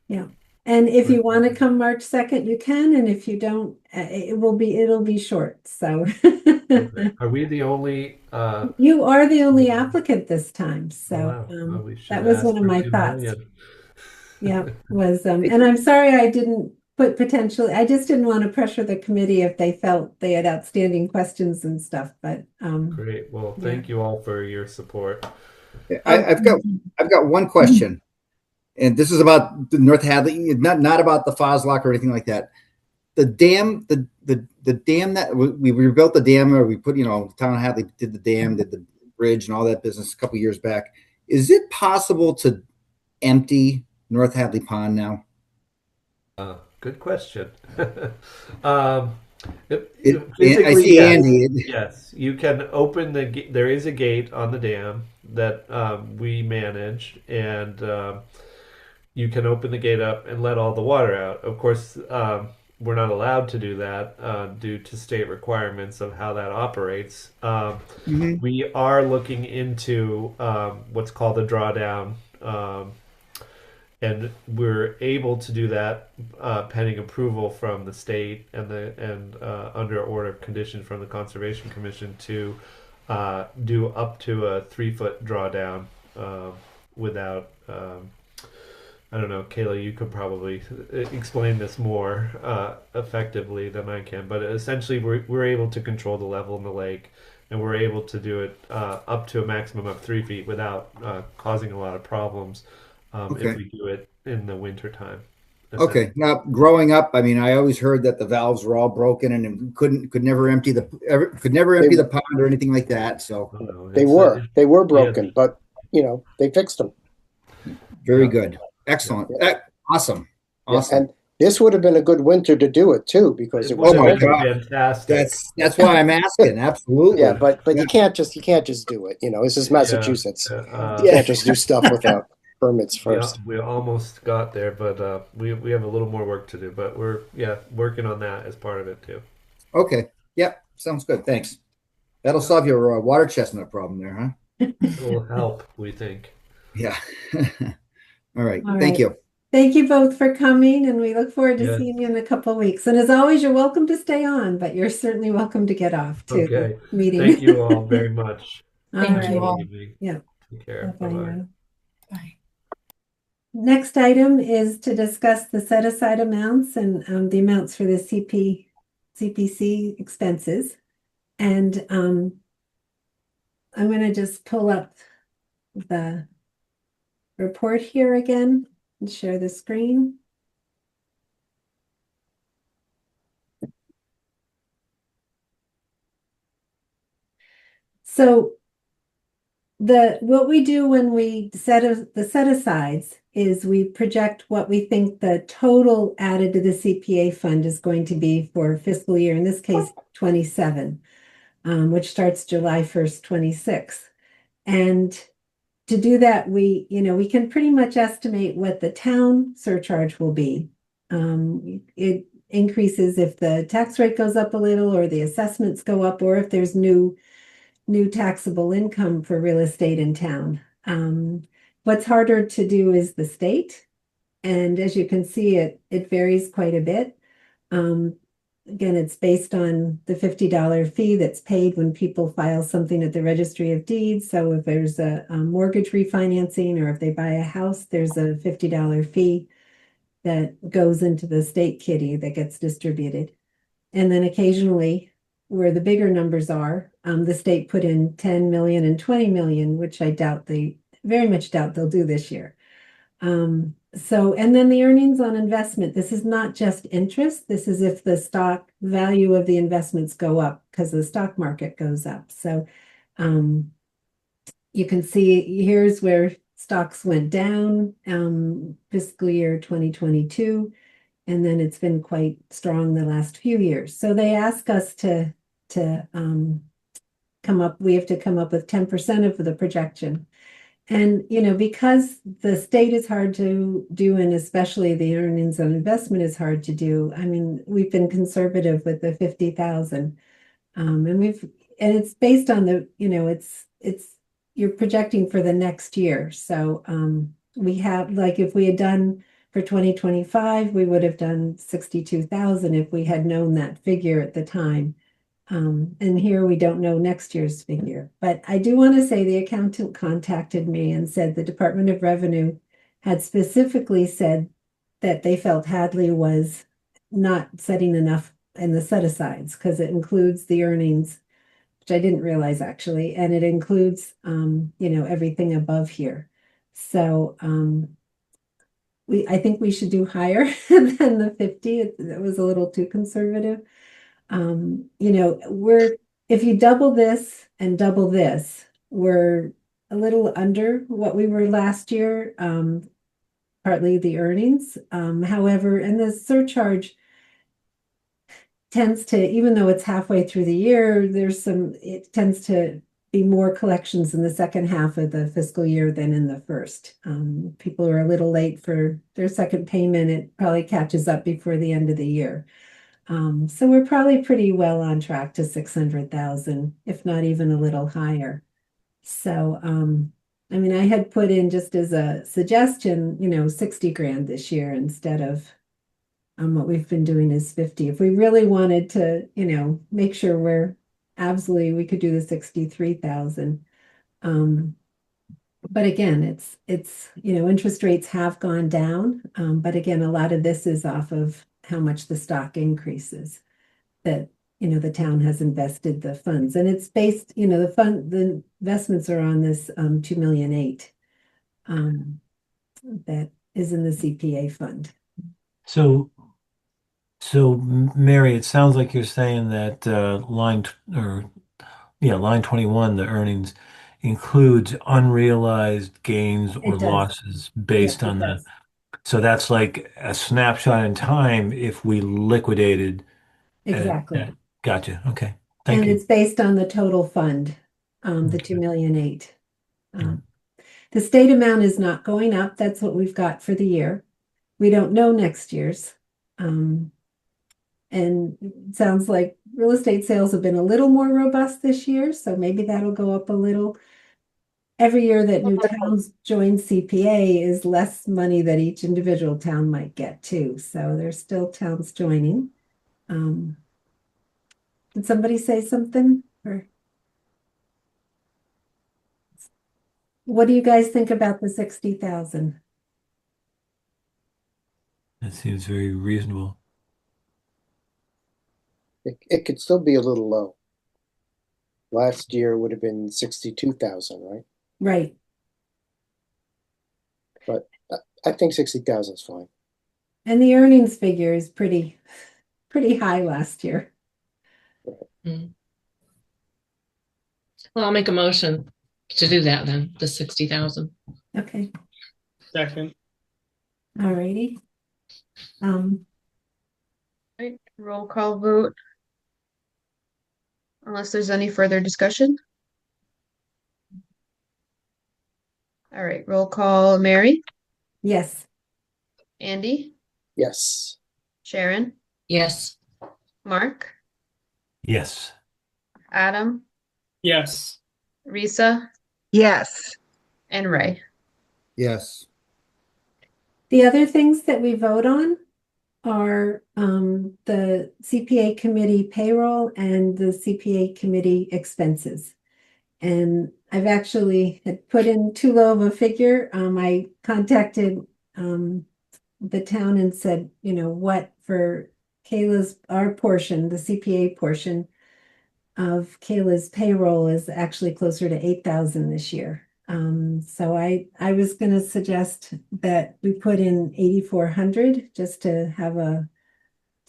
[SPEAKER 1] yeah. And if you want to come March 2nd, you can. And if you don't, it'll be short. So
[SPEAKER 9] okay. Are we the only?
[SPEAKER 1] you are the only applicant this time. So
[SPEAKER 9] Wow. Well, we should
[SPEAKER 1] that was
[SPEAKER 9] ask
[SPEAKER 1] one of
[SPEAKER 9] for
[SPEAKER 1] my
[SPEAKER 9] 2
[SPEAKER 1] thoughts.
[SPEAKER 9] million.
[SPEAKER 1] Yeah, and I'm sorry I didn't put potentially, I just didn't want to pressure the committee if they felt they had outstanding questions and stuff, but
[SPEAKER 9] Great. Well, thank you all for your support.
[SPEAKER 8] I've got one question, and this is about the North Hadley, not about the Foslock or anything like that. The dam, the dam that we rebuilt the dam, or we put, Town of Hadley did the dam, did the bridge and all that business a couple years back. Is it possible to empty North Hadley Pond now?
[SPEAKER 9] Good question. um,
[SPEAKER 8] I
[SPEAKER 9] physically,
[SPEAKER 8] see
[SPEAKER 9] yes.
[SPEAKER 8] Andy.
[SPEAKER 9] Yes, you can open the gate. There is a gate on the dam that we manage, and you can open the gate up and let all the water out. Of course, we're not allowed to do that due to state requirements of how that operates.
[SPEAKER 8] Mhm.
[SPEAKER 9] We are looking into what's called a drawdown, and we're able to do that pending approval from the state and under order of condition from the Conservation Commission to do up to a 3 foot drawdown without. I don't know, Kayla, you could probably explain this more effectively than I can, but essentially we're able to control the level in the lake, and we're able to do it up to a maximum of 3 feet without causing a lot of problems if
[SPEAKER 8] Okay.
[SPEAKER 9] we do it in the winter time.
[SPEAKER 8] Okay. Now, growing up, I mean, I always heard that the valves were all broken and could never empty the pond or anything like that. So
[SPEAKER 4] They were broken, but they fixed them.
[SPEAKER 8] very
[SPEAKER 9] Yeah.
[SPEAKER 8] good. Excellent. Awesome.
[SPEAKER 4] Yeah,
[SPEAKER 8] Awesome.
[SPEAKER 4] and this would have been a good winter to do it too, because
[SPEAKER 9] It
[SPEAKER 4] it was
[SPEAKER 9] would
[SPEAKER 8] my
[SPEAKER 9] have been
[SPEAKER 8] God.
[SPEAKER 9] fantastic.
[SPEAKER 8] That's why I'm asking. Absolutely.
[SPEAKER 4] Yeah, but you can't just do it. This is Massachusetts. You can't just do stuff without permits first.
[SPEAKER 9] We almost got there, but we have a little more work to do. But we're working on that as part of it too.
[SPEAKER 8] Okay. Yep. Sounds good. Thanks. That'll solve your water chestnut problem there, huh?
[SPEAKER 9] It will help, we think.
[SPEAKER 8] Yeah. All right.
[SPEAKER 1] All
[SPEAKER 8] Thank
[SPEAKER 1] right.
[SPEAKER 8] you.
[SPEAKER 1] Thank you both for coming, and we look forward to
[SPEAKER 9] Yes.
[SPEAKER 1] seeing you in a couple of weeks. And as always, you're welcome to stay on, but you're certainly welcome to get off to
[SPEAKER 9] Okay.
[SPEAKER 1] the meeting.
[SPEAKER 9] Thank you all very much.
[SPEAKER 10] Thank
[SPEAKER 1] All
[SPEAKER 10] you
[SPEAKER 1] right.
[SPEAKER 10] all.
[SPEAKER 1] Yeah.
[SPEAKER 9] Take care.
[SPEAKER 1] Bye-bye
[SPEAKER 9] Bye-bye.
[SPEAKER 1] now.
[SPEAKER 10] Bye.
[SPEAKER 1] Next item is to discuss the set aside amounts and the amounts for the CPC expenses. And I'm going to just pull up the report here again and share the screen. So what we do when we the set asides is we project what we think the total added to the CPA fund is going to be for fiscal year, in this case, 27, which starts July 1st, 26. And to do that, we can pretty much estimate what the town surcharge will be. It increases if the tax rate goes up a little, or the assessments go up, or if there's new taxable income for real estate in town. What's harder to do is the state. And as you can see, it varies quite a bit. Again, it's based on the $50 fee that's paid when people file something at the Registry of Deeds. So if there's a mortgage refinancing, or if they buy a house, there's a $50 fee that goes into the state kitty that gets distributed. And then occasionally, where the bigger numbers are, the state put in 10 million and 20 million, which I very much doubt they'll do this year. And then the earnings on investment, this is not just interest. This is if the stock value of the investments go up because the stock market goes up. So you can see here's where stocks went down, fiscal year 2022. And then it's been quite strong the last few years. So they ask us to we have to come up with 10% of the projection. And, because the state is hard to do, and especially the earnings on investment is hard to do. I mean, we've been conservative with the 50,000. And it's based on you're projecting for the next year. So we have, like, if we had done for 2025, we would have done 62,000 if we had known that figure at the time. And here we don't know next year's figure. But I do want to say the accountant contacted me and said the Department of Revenue had specifically said that they felt Hadley was not setting enough in the set-asides, because it includes the earnings, which I didn't realize actually, and it includes everything above here. So I think we should do higher than the 50. It was a little too conservative. If you double this and double this, we're a little under what we were last year. partly the earnings. However, and the surcharge tends to, even though it's halfway through the year, it tends to be more collections in the second half of the fiscal year than in the first. People are a little late for their second payment. It probably catches up before the end of the year. So we're probably pretty well on track to 600,000, if not even a little higher. So, I mean, I had put in just as a suggestion, 60 grand this year instead of what we've been doing is 50. If we really wanted to, make sure we could do the 63,000. But again, it's interest rates have gone down. But again, a lot of this is off of how much the stock increases that, the town has invested the funds. And it's based, the investments are on this 2.8 million that is in the CPA fund.
[SPEAKER 3] So Mary, it sounds like you're saying that line 21, the earnings includes unrealized gains or
[SPEAKER 1] It does.
[SPEAKER 3] losses based
[SPEAKER 1] Yeah,
[SPEAKER 3] on
[SPEAKER 1] it
[SPEAKER 3] the.
[SPEAKER 1] does.
[SPEAKER 3] So that's like a snapshot in time if we liquidated.
[SPEAKER 1] Exactly.
[SPEAKER 3] Gotcha. Okay. Thank
[SPEAKER 1] And
[SPEAKER 3] you.
[SPEAKER 1] it's based on the total fund, the
[SPEAKER 3] Okay.
[SPEAKER 1] 2.8 million. The state amount is not going up. That's what we've got for the year. We don't know next year's. And it sounds like real estate sales have been a little more robust this year, so maybe that'll go up a little. Every year that new towns join CPA is less money that each individual town might get too. So there's still towns joining. Did somebody say something? Or what do you guys think about the 60,000?
[SPEAKER 3] That seems very reasonable.
[SPEAKER 4] It could still be a little low. Last year would have been 62,000, right?
[SPEAKER 1] Right.
[SPEAKER 4] But I think 60,000 is fine.
[SPEAKER 1] And the earnings figure is pretty high last year.
[SPEAKER 5] Well, I'll make a motion to do that then, the 60,000.
[SPEAKER 1] Okay.
[SPEAKER 6] Second.
[SPEAKER 1] All righty.
[SPEAKER 2] Right, roll call vote. Unless there's any further discussion. All right, roll call. Mary,
[SPEAKER 1] Yes.
[SPEAKER 2] Andy,
[SPEAKER 4] Yes.
[SPEAKER 2] Sharon,
[SPEAKER 5] Yes.
[SPEAKER 2] Mark,
[SPEAKER 3] Yes.
[SPEAKER 2] Adam,
[SPEAKER 6] Yes.
[SPEAKER 2] Risa,
[SPEAKER 7] Yes.
[SPEAKER 2] and Ray.
[SPEAKER 8] Yes.
[SPEAKER 1] The other things that we vote on are the CPA committee payroll and the CPA committee expenses. And I've actually had put in too low of a figure. I contacted the town and said, what for our portion, the CPA portion of Kayla's payroll is actually closer to 8,000 this year. So I was going to suggest that we put in 8,400 just to have a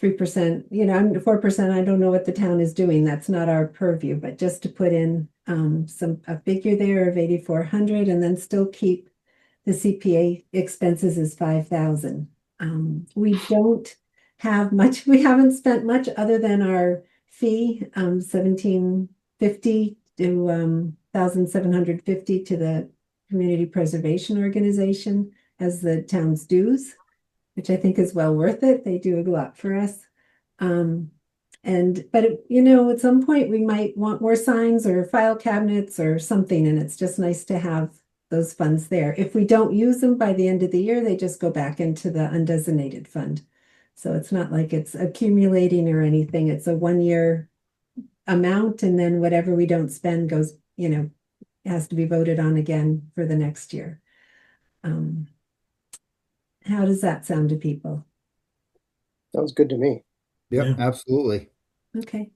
[SPEAKER 1] 3%, I'm 4%. I don't know what the town is doing. That's not our purview, but just to put in a figure there of 8,400 and then still keep the CPA expenses as 5,000. We don't have much, we haven't spent much other than our fee, 1,750 to 1,750 to the Community Preservation Organization as the town's dues, which I think is well worth it. They do a lot for us. But at some point we might want more signs or file cabinets or something, and it's just nice to have those funds there. If we don't use them by the end of the year, they just go back into the undesignated fund. So it's not like it's accumulating or anything. It's a 1-year amount, and then whatever we don't spend goes, has to be voted on again for the next year. How does that sound to people?
[SPEAKER 4] Sounds good to me.
[SPEAKER 8] Yep,
[SPEAKER 3] Yeah.
[SPEAKER 8] absolutely.
[SPEAKER 1] Okay.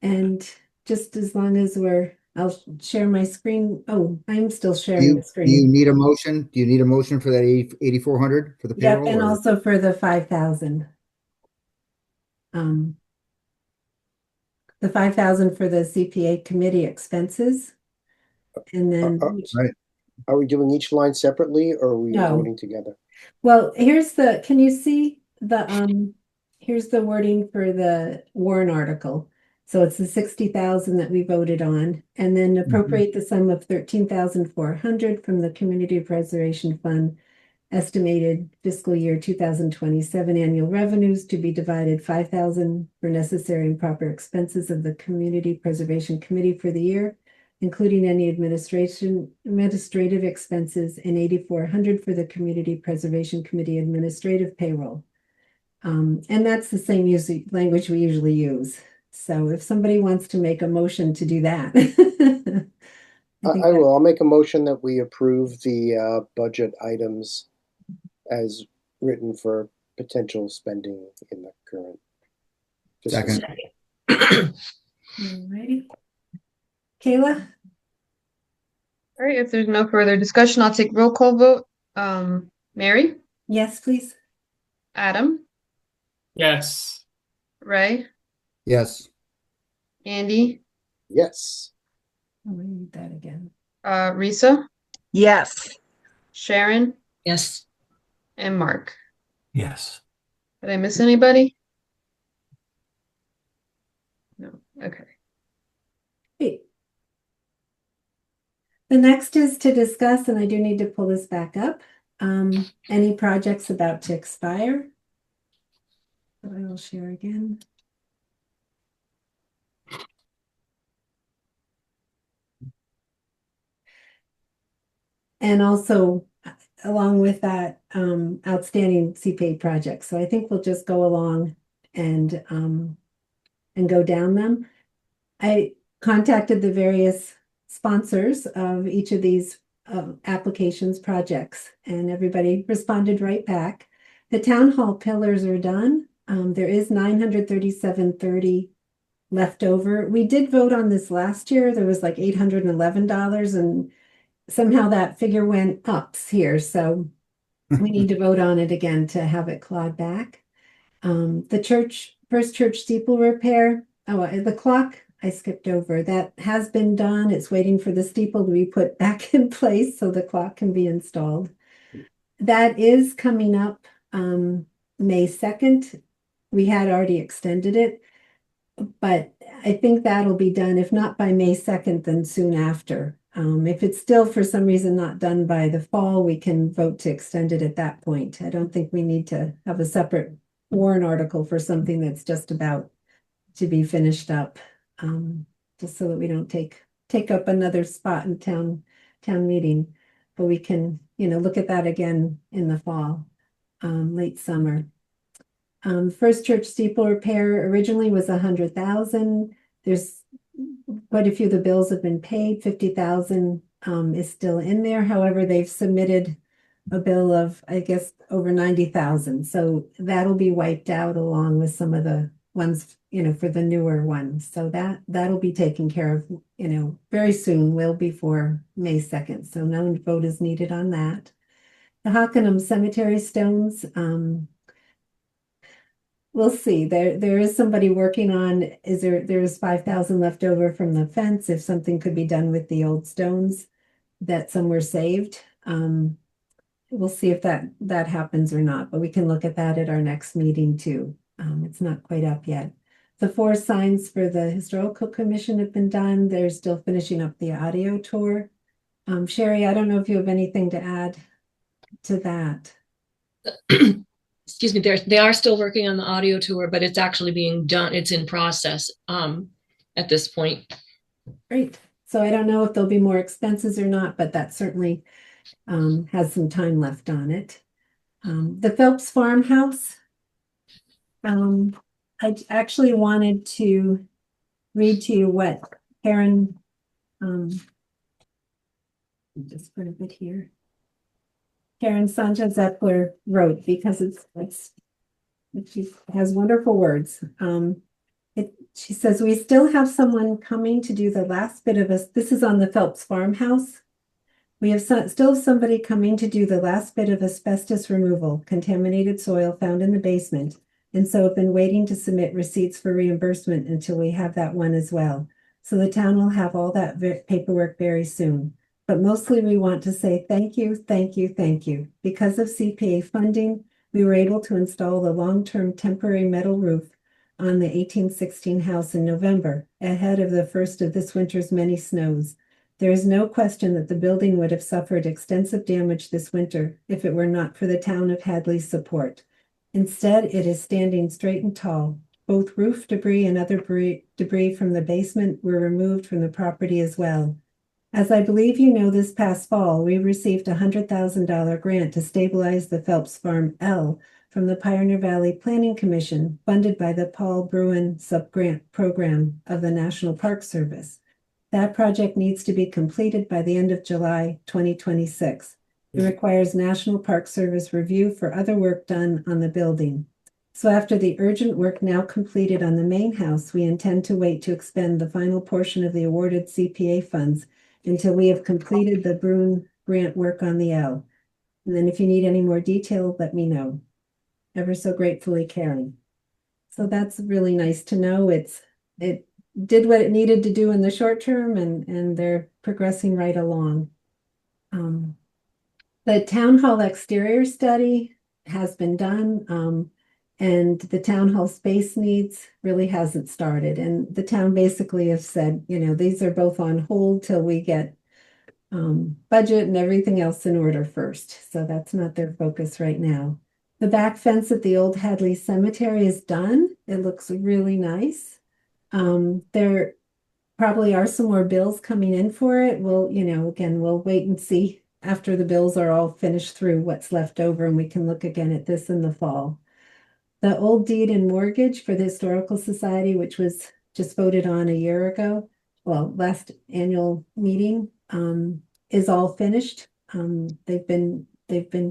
[SPEAKER 1] And just as long as I'll share my screen. Oh, I'm still sharing the
[SPEAKER 8] Do
[SPEAKER 1] screen.
[SPEAKER 8] you need a motion? Do you need a motion for that 8,400 for the
[SPEAKER 1] Yep,
[SPEAKER 8] payroll?
[SPEAKER 1] and
[SPEAKER 8] or-
[SPEAKER 1] also for the 5,000. The 5,000 for the CPA committee expenses. And then
[SPEAKER 8] Right.
[SPEAKER 4] Are we doing each line separately or are we
[SPEAKER 1] No.
[SPEAKER 4] voting together?
[SPEAKER 1] Well, can you see here's the wording for the warrant article. So it's the 60,000 that we voted on, and then appropriate the sum of 13,400 from the Community Preservation Fund, estimated fiscal year 2027 annual revenues to be divided 5,000 for necessary and proper expenses of the Community Preservation Committee for the year, including any administrative expenses, and 8,400 for the Community Preservation Committee administrative payroll. And that's the same language we usually use. So if somebody wants to make a motion to do that.
[SPEAKER 4] I will. I'll make a motion that we approve the budget items as written for potential spending in the current fiscal
[SPEAKER 8] Second.
[SPEAKER 4] year.
[SPEAKER 1] Alrighty. Kayla?
[SPEAKER 2] All right, if there's no further discussion, I'll take roll call vote. Mary,
[SPEAKER 1] Yes, please.
[SPEAKER 2] Adam,
[SPEAKER 6] Yes.
[SPEAKER 2] Ray,
[SPEAKER 8] Yes.
[SPEAKER 2] Andy,
[SPEAKER 4] Yes.
[SPEAKER 1] I'll read that again.
[SPEAKER 2] Risa,
[SPEAKER 7] Yes.
[SPEAKER 2] Sharon,
[SPEAKER 5] Yes.
[SPEAKER 2] and Mark.
[SPEAKER 3] Yes.
[SPEAKER 2] Did I miss anybody? No. Okay.
[SPEAKER 1] Great. The next is to discuss, and I do need to pull this back up, any projects about to expire. So I will share again. And also, along with that, outstanding CPA projects. So I think we'll just go along and go down them. I contacted the various sponsors of each of these applications projects, and everybody responded right back. The town hall pillars are done. There is $937.30 left over. We did vote on this last year. There was like $811, and somehow that figure went up here. So we need to vote on it again to have it clawed back. The first church steeple repair. Oh, the clock I skipped over. That has been done. It's waiting for the steeple to be put back in place so the clock can be installed. That is coming up May 2nd. We had already extended it, but I think that'll be done, if not by May 2nd, then soon after. If it's still for some reason not done by the fall, we can vote to extend it at that point. I don't think we need to have a separate warrant article for something that's just about to be finished up, just so that we don't take up another spot in town meeting. But we can, look at that again in the fall, late summer. First church steeple repair originally was 100,000. There's quite a few of the bills have been paid. 50,000 is still in there. However, they've submitted a bill of, I guess, over 90,000. So that'll be wiped out along with some of the ones, for the newer ones. So that'll be taken care of, very soon, well before May 2nd. So no vote is needed on that. The Hockenham Cemetery stones, we'll see. There is somebody working on, there's 5,000 left over from the fence, if something could be done with the old stones that some were saved. We'll see if that happens or not, but we can look at that at our next meeting too. It's not quite up yet. The 4 signs for the Historical Commission have been done. They're still finishing up the audio tour. Sherry, I don't know if you have anything to add to that.
[SPEAKER 5] Excuse me, they are still working on the audio tour, but it's actually being done. It's in process at this point.
[SPEAKER 1] Great. So I don't know if there'll be more expenses or not, but that certainly has some time left on it. The Phelps Farmhouse. I actually wanted to read to you what Karen, just put a bit here. Karen Sanchez-Epler wrote, because she has wonderful words. She says, we still have someone coming to do the last bit of us. This is on the Phelps Farmhouse. We have still somebody coming to do the last bit of asbestos removal, contaminated soil found in the basement, and so have been waiting to submit receipts for reimbursement until we have that one as well. So the town will have all that paperwork very soon. but mostly we want to say thank you, thank you, thank you. Because of CPA funding, we were able to install the long-term temporary metal roof on the 1816 house in November, ahead of the first of this winter's many snows. There is no question that the building would have suffered extensive damage this winter if it were not for the town of Hadley's support. Instead, it is standing straight and tall. Both roof debris and other debris from the basement were removed from the property as well. As I believe you know, this past fall, we received a $100,000 grant to stabilize the Phelps Farm L from the Pioneer Valley Planning Commission, funded by the Paul Bruin Subgrant Program of the National Park Service. That project needs to be completed by the end of July 2026. It requires National Park Service review for other work done on the building. So after the urgent work now completed on the main house, we intend to wait to expend the final portion of the awarded CPA funds until we have completed the Bruin grant work on the L. And then if you need any more detail, let me know. Ever so gratefully, Karen. So that's really nice to know. It did what it needed to do in the short term, and they're progressing right along. The town hall exterior study has been done, and the town hall space needs really hasn't started. And the town basically has said, these are both on hold till we get budget and everything else in order first. So that's not their focus right now. The back fence at the old Hadley Cemetery is done. It looks really nice. There probably are some more bills coming in for it. Again, we'll wait and see after the bills are all finished through what's left over, and we can look again at this in the fall. The old deed and mortgage for the Historical Society, which was just voted on a year ago, last annual meeting, is all finished. They've been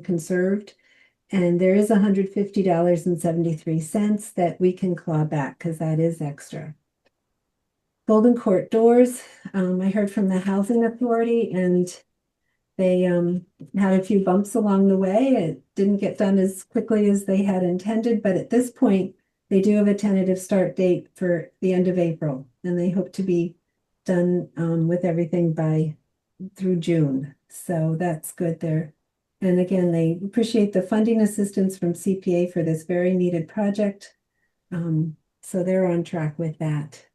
[SPEAKER 1] conserved, and there is $150.73 that we can claw back because that is extra. Golden Court doors, I heard from the Housing Authority, and they had a few bumps along the way. It didn't get done as quickly as they had intended, but at this point, they do have a tentative start date for the end of April, and they hope to be done with everything through June. So that's good there. And again, they appreciate the funding assistance from CPA for this very needed project. So they're on track with that.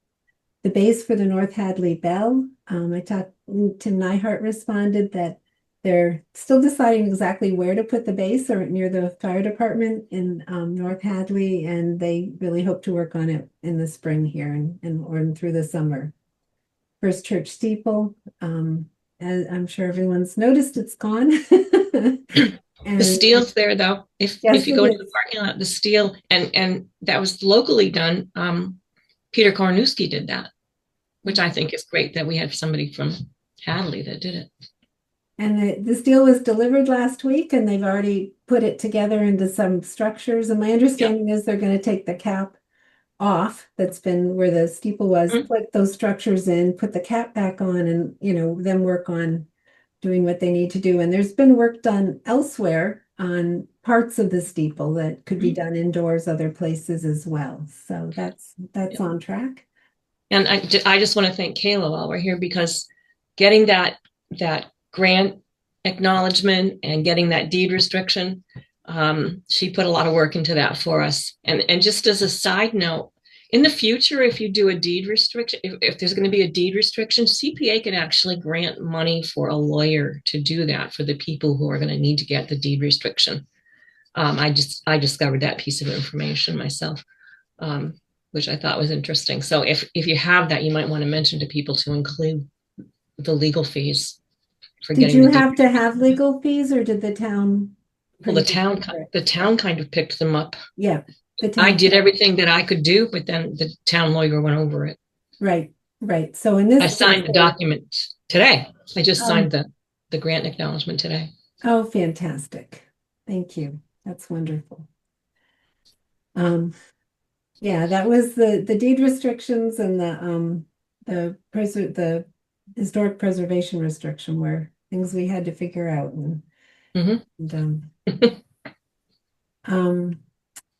[SPEAKER 1] The base for the North Hadley Bell, Tim Neihart responded that they're still deciding exactly where to put the base, or near the fire department in North Hadley, and they really hope to work on it in the spring here and through the summer. First Church steeple, as I'm sure everyone's noticed, it's gone.
[SPEAKER 5] The steel's there though. If you go to the parking lot, the steel, and that was locally done. Peter Kornewski did that, which I think is great that we had somebody from Hadley that did it.
[SPEAKER 1] And the steel was delivered last week, and they've already put it together into some structures. And my understanding is they're going to take the cap off that's been where the steeple was, put those structures in, put the cap back on, and then work on doing what they need to do. And there's been work done elsewhere on parts of the steeple that could be done indoors, other places as well. So that's on track.
[SPEAKER 5] And I just want to thank Kayla while we're here, because getting that grant acknowledgement and getting that deed restriction, she put a lot of work into that for us. And just as a side note, in the future, if you do a deed restriction, if there's going to be a deed restriction, CPA can actually grant money for a lawyer to do that for the people who are going to need to get the deed restriction. I discovered that piece of information myself, which I thought was interesting. So if you have that, you might want to mention to people to include the legal fees for
[SPEAKER 1] Did
[SPEAKER 5] getting
[SPEAKER 1] you
[SPEAKER 5] the
[SPEAKER 1] have to have legal fees, or did the town?
[SPEAKER 5] Well, the town kind of picked them up.
[SPEAKER 1] Yeah. The town
[SPEAKER 5] I did everything that I could do, but then the town lawyer went over it.
[SPEAKER 1] Right. So in this,
[SPEAKER 5] I signed the document today. I just signed the grant acknowledgement today.
[SPEAKER 1] Oh, fantastic. Thank you. That's wonderful. Yeah, that was the deed restrictions and the historic preservation restriction were things we had to figure out.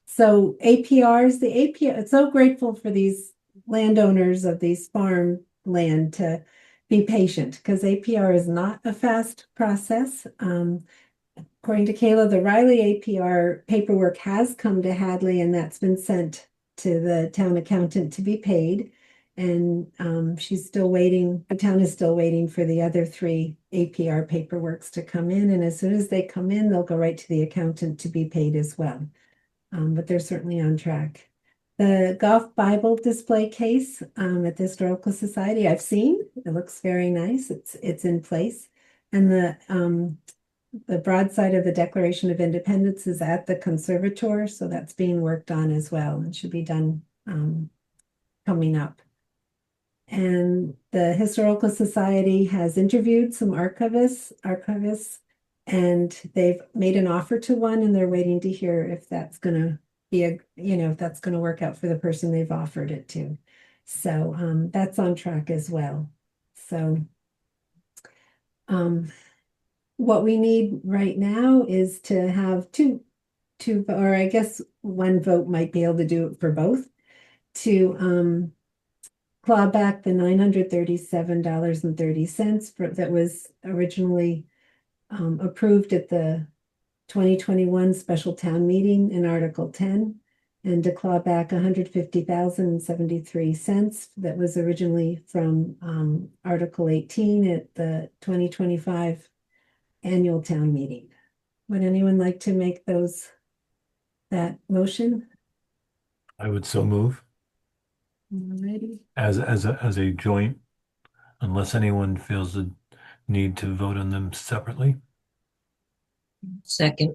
[SPEAKER 1] So APRs, it's so grateful for these landowners of these farm land to be patient because APR is not a fast process. According to Kayla, the Riley APR paperwork has come to Hadley and that's been sent to the town accountant to be paid. And she's still waiting, the town is still waiting for the other 3 APR paperworks to come in. And as soon as they come in, they'll go right to the accountant to be paid as well. But they're certainly on track. The golf Bible display case at the Historical Society, I've seen. It looks very nice. It's in place. And the broadside of the Declaration of Independence is at the Conservator, so that's being worked on as well and should be done coming up. And the Historical Society has interviewed some archivists, and they've made an offer to one, and they're waiting to hear if that's going to be if that's going to work out for the person they've offered it to. So that's on track as well. So what we need right now is to have two, or I guess one vote might be able to do it for both, to claw back the $937.30 that was originally approved at the 2021 special town meeting in Article 10, and to claw back $150,073 that was originally from Article 18 at the 2025 annual town meeting. Would anyone like to make that motion?
[SPEAKER 3] I would so move
[SPEAKER 1] Alrighty.
[SPEAKER 3] as a joint, unless anyone feels the need to vote on them separately.
[SPEAKER 5] Second.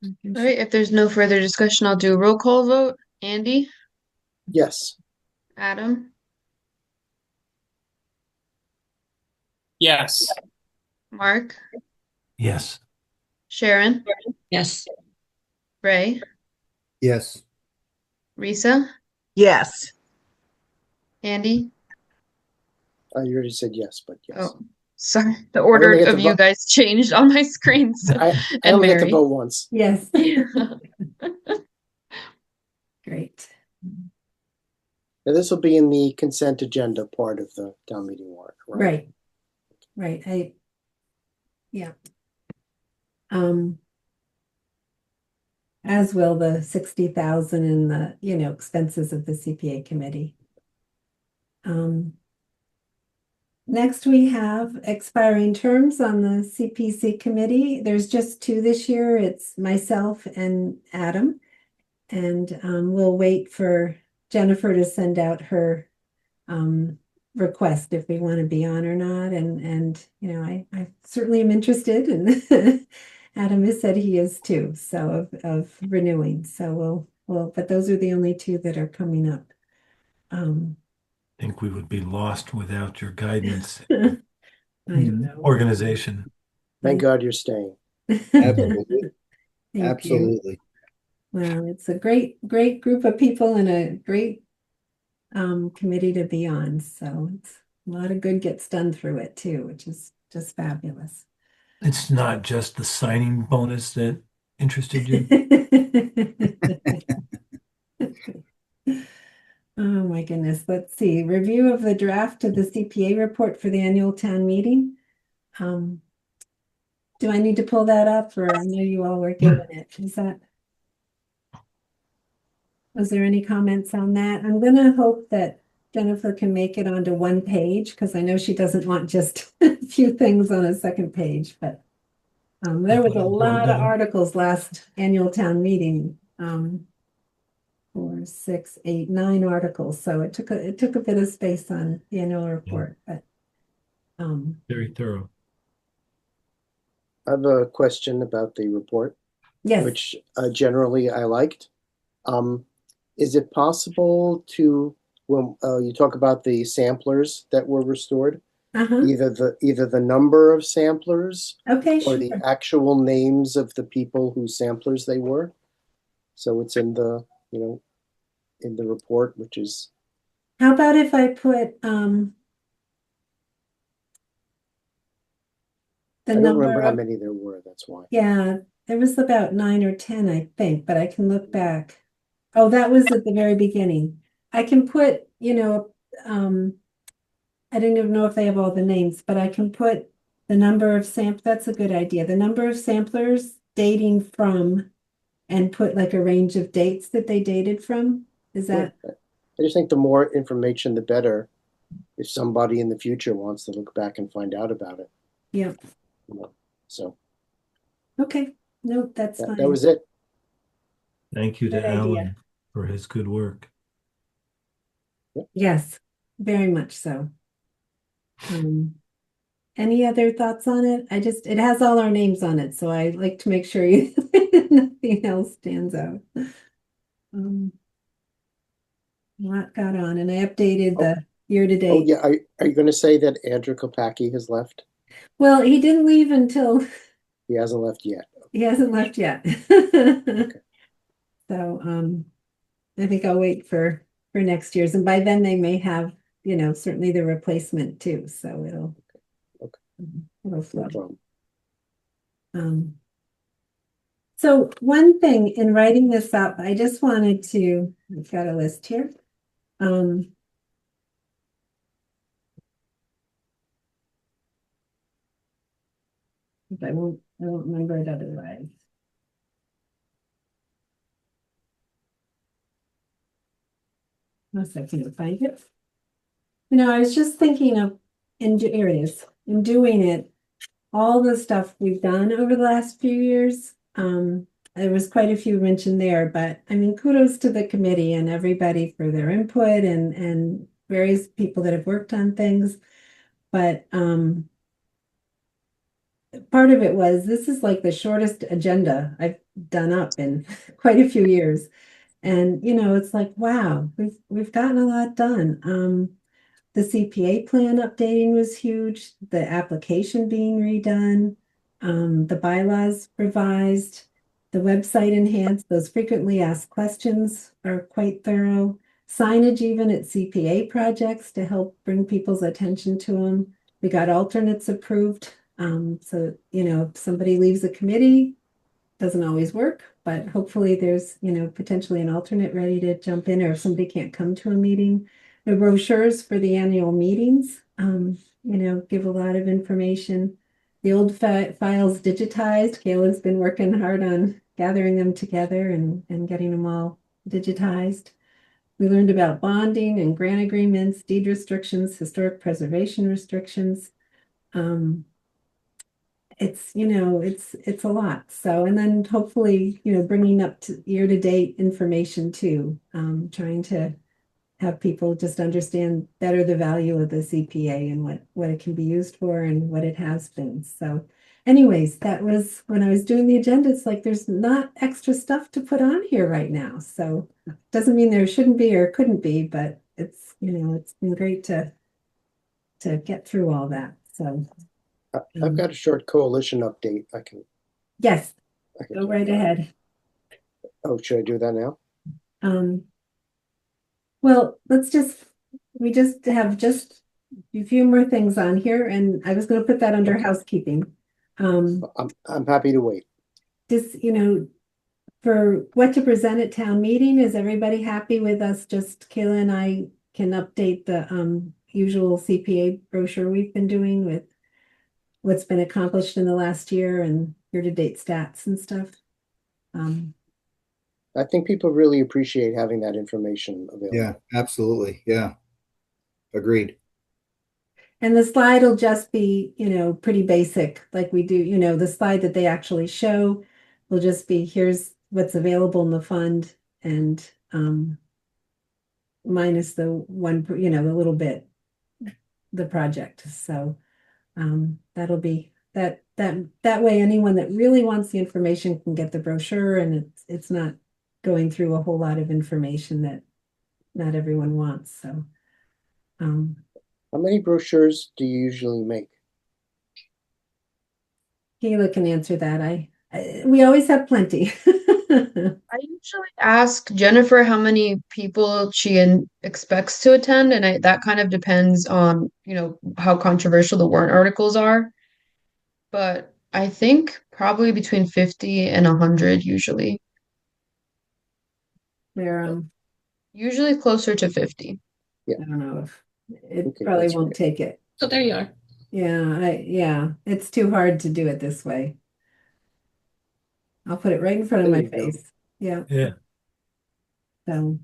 [SPEAKER 2] All right, if there's no further discussion, I'll do a roll call vote. Andy,
[SPEAKER 4] Yes.
[SPEAKER 2] Adam,
[SPEAKER 6] Yes.
[SPEAKER 2] Mark,
[SPEAKER 3] Yes.
[SPEAKER 2] Sharon,
[SPEAKER 5] Yes.
[SPEAKER 2] Ray,
[SPEAKER 8] Yes.
[SPEAKER 2] Risa,
[SPEAKER 7] Yes.
[SPEAKER 2] Andy.
[SPEAKER 4] You already said yes, but yes.
[SPEAKER 2] Oh, sorry. The order
[SPEAKER 4] get to
[SPEAKER 2] of you
[SPEAKER 4] vote.
[SPEAKER 2] guys changed on my screen. So,
[SPEAKER 4] I
[SPEAKER 2] and
[SPEAKER 4] only get to
[SPEAKER 2] Mary.
[SPEAKER 4] vote once.
[SPEAKER 1] Yes. Great.
[SPEAKER 4] Now, this will be in the consent agenda part of the town meeting warrant, right?
[SPEAKER 1] Right. Yeah. As will the 60,000 and the, expenses of the CPA committee. Next we have expiring terms on the CPC committee. There's just 2 this year. It's myself and Adam. And we'll wait for Jennifer to send out her request if we want to be on or not. And I certainly am interested, and Adam has said he is too. So of renewing. So but those are the only 2 that are coming up.
[SPEAKER 3] I think we would be lost without your guidance
[SPEAKER 1] I don't know.
[SPEAKER 3] organization.
[SPEAKER 4] Thank God you're staying.
[SPEAKER 8] Absolutely.
[SPEAKER 1] Thank you.
[SPEAKER 8] Absolutely.
[SPEAKER 1] Well, it's a great group of people and a great committee to be on. So it's a lot of good gets done through it too, which is just fabulous.
[SPEAKER 3] It's not just the signing bonus that interested you.
[SPEAKER 1] Oh my goodness. Let's see. Review of the draft of the CPA report for the annual town meeting. Do I need to pull that up, or I know you all were given it? Was there any comments on that? I'm gonna hope that Jennifer can make it onto one page, because I know she doesn't want just a few things on a second page, but there was a lot of articles last annual town meeting. 4, 6, 8, 9 articles. So it took a bit of space on the annual report, but
[SPEAKER 3] Very thorough.
[SPEAKER 4] I have a question about the report,
[SPEAKER 1] yes.
[SPEAKER 4] which generally I liked. Is it possible to, when you talk about the samplers that were restored, either the number of samplers
[SPEAKER 1] Okay,
[SPEAKER 4] or the actual names of the people whose samplers they were? So it's in the in the report, which is.
[SPEAKER 1] How about if I put the
[SPEAKER 4] I don't
[SPEAKER 1] number
[SPEAKER 4] remember how
[SPEAKER 1] of,
[SPEAKER 4] many there were. That's why.
[SPEAKER 1] yeah, there was about 9 or 10, I think, but I can look back. Oh, that was at the very beginning. I can put, I didn't even know if they have all the names, but I can put the number of that's a good idea. The number of samplers dating from, and put like a range of dates that they dated from. Is that?
[SPEAKER 4] I just think the more information, the better. If somebody in the future wants to look back and find out about it.
[SPEAKER 1] Yeah.
[SPEAKER 4] So.
[SPEAKER 1] Okay. No, that's fine.
[SPEAKER 4] That was it.
[SPEAKER 3] Thank you to
[SPEAKER 1] Good idea.
[SPEAKER 3] Alan for his good work.
[SPEAKER 1] Yes, very much so. Any other thoughts on it? It has all our names on it, so I like to make sure nothing else stands out. Lot got on, and I updated the year-to-date.
[SPEAKER 4] Oh, yeah. Are you going to say that Andrew Kopacki has left?
[SPEAKER 1] Well, he didn't leave until
[SPEAKER 4] He hasn't left yet.
[SPEAKER 1] he hasn't left yet.
[SPEAKER 4] Okay.
[SPEAKER 1] So, I think I'll wait for next year's, and by then they may have, certainly the replacement too. So it'll
[SPEAKER 4] No
[SPEAKER 1] flow.
[SPEAKER 4] problem.
[SPEAKER 1] So one thing in writing this up, I just wanted to, I've got a list here. I won't remember it otherwise. Unless I can find it. I was just thinking of, here it is, in doing it, all the stuff we've done over the last few years. There was quite a few mentioned there, but I mean, kudos to the committee and everybody for their input and various people that have worked on things. But part of it was, this is like the shortest agenda I've done up in quite a few years. And, it's like, wow, we've gotten a lot done. The CPA plan updating was huge, the application being redone, the bylaws revised, the website enhanced, those frequently asked questions are quite thorough, signage even at CPA projects to help bring people's attention to them. We got alternates approved. So, if somebody leaves a committee, doesn't always work, but hopefully there's, potentially an alternate ready to jump in, or if somebody can't come to a meeting. The brochures for the annual meetings, give a lot of information. The old files digitized. Kayla's been working hard on gathering them together and getting them all digitized. We learned about bonding and grant agreements, deed restrictions, historic preservation restrictions. It's a lot. So, and then hopefully, bringing up to year-to-date information too, trying to have people just understand better the value of the CPA and what it can be used for and what it has been. So anyways, that was when I was doing the agenda. It's like there's not extra stuff to put on here right now. So doesn't mean there shouldn't be or couldn't be, but it's been great to get through all that. So
[SPEAKER 4] I've got a short coalition update.
[SPEAKER 1] yes,
[SPEAKER 4] I can
[SPEAKER 1] go
[SPEAKER 4] talk
[SPEAKER 1] right
[SPEAKER 4] about.
[SPEAKER 1] ahead.
[SPEAKER 4] Oh, should I do that now?
[SPEAKER 1] Well, we just have a few more things on here, and I was going to put that under housekeeping.
[SPEAKER 4] I'm happy to wait.
[SPEAKER 1] Just, for what to present at town meeting, is everybody happy with us? Just Kayla and I can update the usual CPA brochure we've been doing with what's been accomplished in the last year and year-to-date stats and stuff.
[SPEAKER 4] I think people really appreciate having that information available.
[SPEAKER 8] Yeah, absolutely. Yeah. Agreed.
[SPEAKER 1] And the slide will just be, pretty basic, like we do, the slide that they actually show will just be, here's what's available in the fund, and minus the one, the little bit, the project. So that'll be that way anyone that really wants the information can get the brochure, and it's not going through a whole lot of information that not everyone wants. So
[SPEAKER 4] how many brochures do you usually make?
[SPEAKER 1] Kayla can answer that. We always have plenty.
[SPEAKER 2] I usually ask Jennifer how many people she expects to attend, and that kind of depends on, how controversial the warrant articles are. But I think probably between 50 and 100 usually.
[SPEAKER 1] We're
[SPEAKER 2] Usually closer to 50.
[SPEAKER 1] I don't know if It
[SPEAKER 4] Okay,
[SPEAKER 1] probably
[SPEAKER 4] that's
[SPEAKER 1] won't take it.
[SPEAKER 5] So there you are.
[SPEAKER 1] Yeah, it's too hard to do it this way. I'll put it right in front of
[SPEAKER 4] There
[SPEAKER 1] my
[SPEAKER 4] you go.
[SPEAKER 1] face. Yeah,
[SPEAKER 3] Yeah.
[SPEAKER 1] so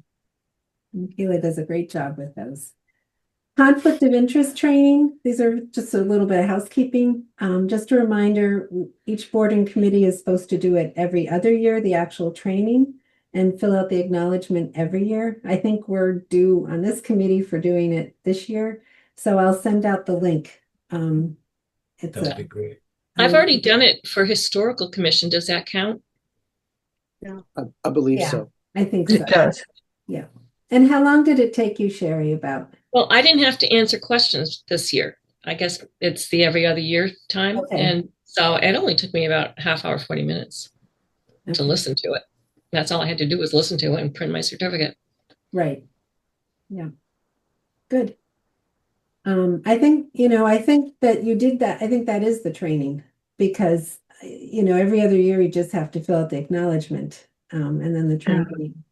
[SPEAKER 1] Keela does a great job with those. Conflict of interest training. These are just a little bit of housekeeping. Just a reminder, each board and committee is supposed to do it every other year, the actual training, and fill out the acknowledgement every year. I think we're due on this committee for doing it this year. So I'll send out the link. It's
[SPEAKER 3] That would be great.
[SPEAKER 5] I've already done it for historical commission. Does that count?
[SPEAKER 4] I believe
[SPEAKER 1] Yeah.
[SPEAKER 4] so.
[SPEAKER 1] I think so.
[SPEAKER 7] It does.
[SPEAKER 1] Yeah. And how long did it take you, Sherry, about?
[SPEAKER 5] Well, I didn't have to answer questions this year. I guess it's the every other year time.
[SPEAKER 1] Okay.
[SPEAKER 5] And so it only took me about half hour, 40 minutes to
[SPEAKER 1] Okay.
[SPEAKER 5] listen to it. That's all I had to do was listen to it and print my certificate.
[SPEAKER 1] Right. Yeah. Good. I think that you did that. I think that is the training because, every other year you just have to fill out the acknowledgement. And then the training,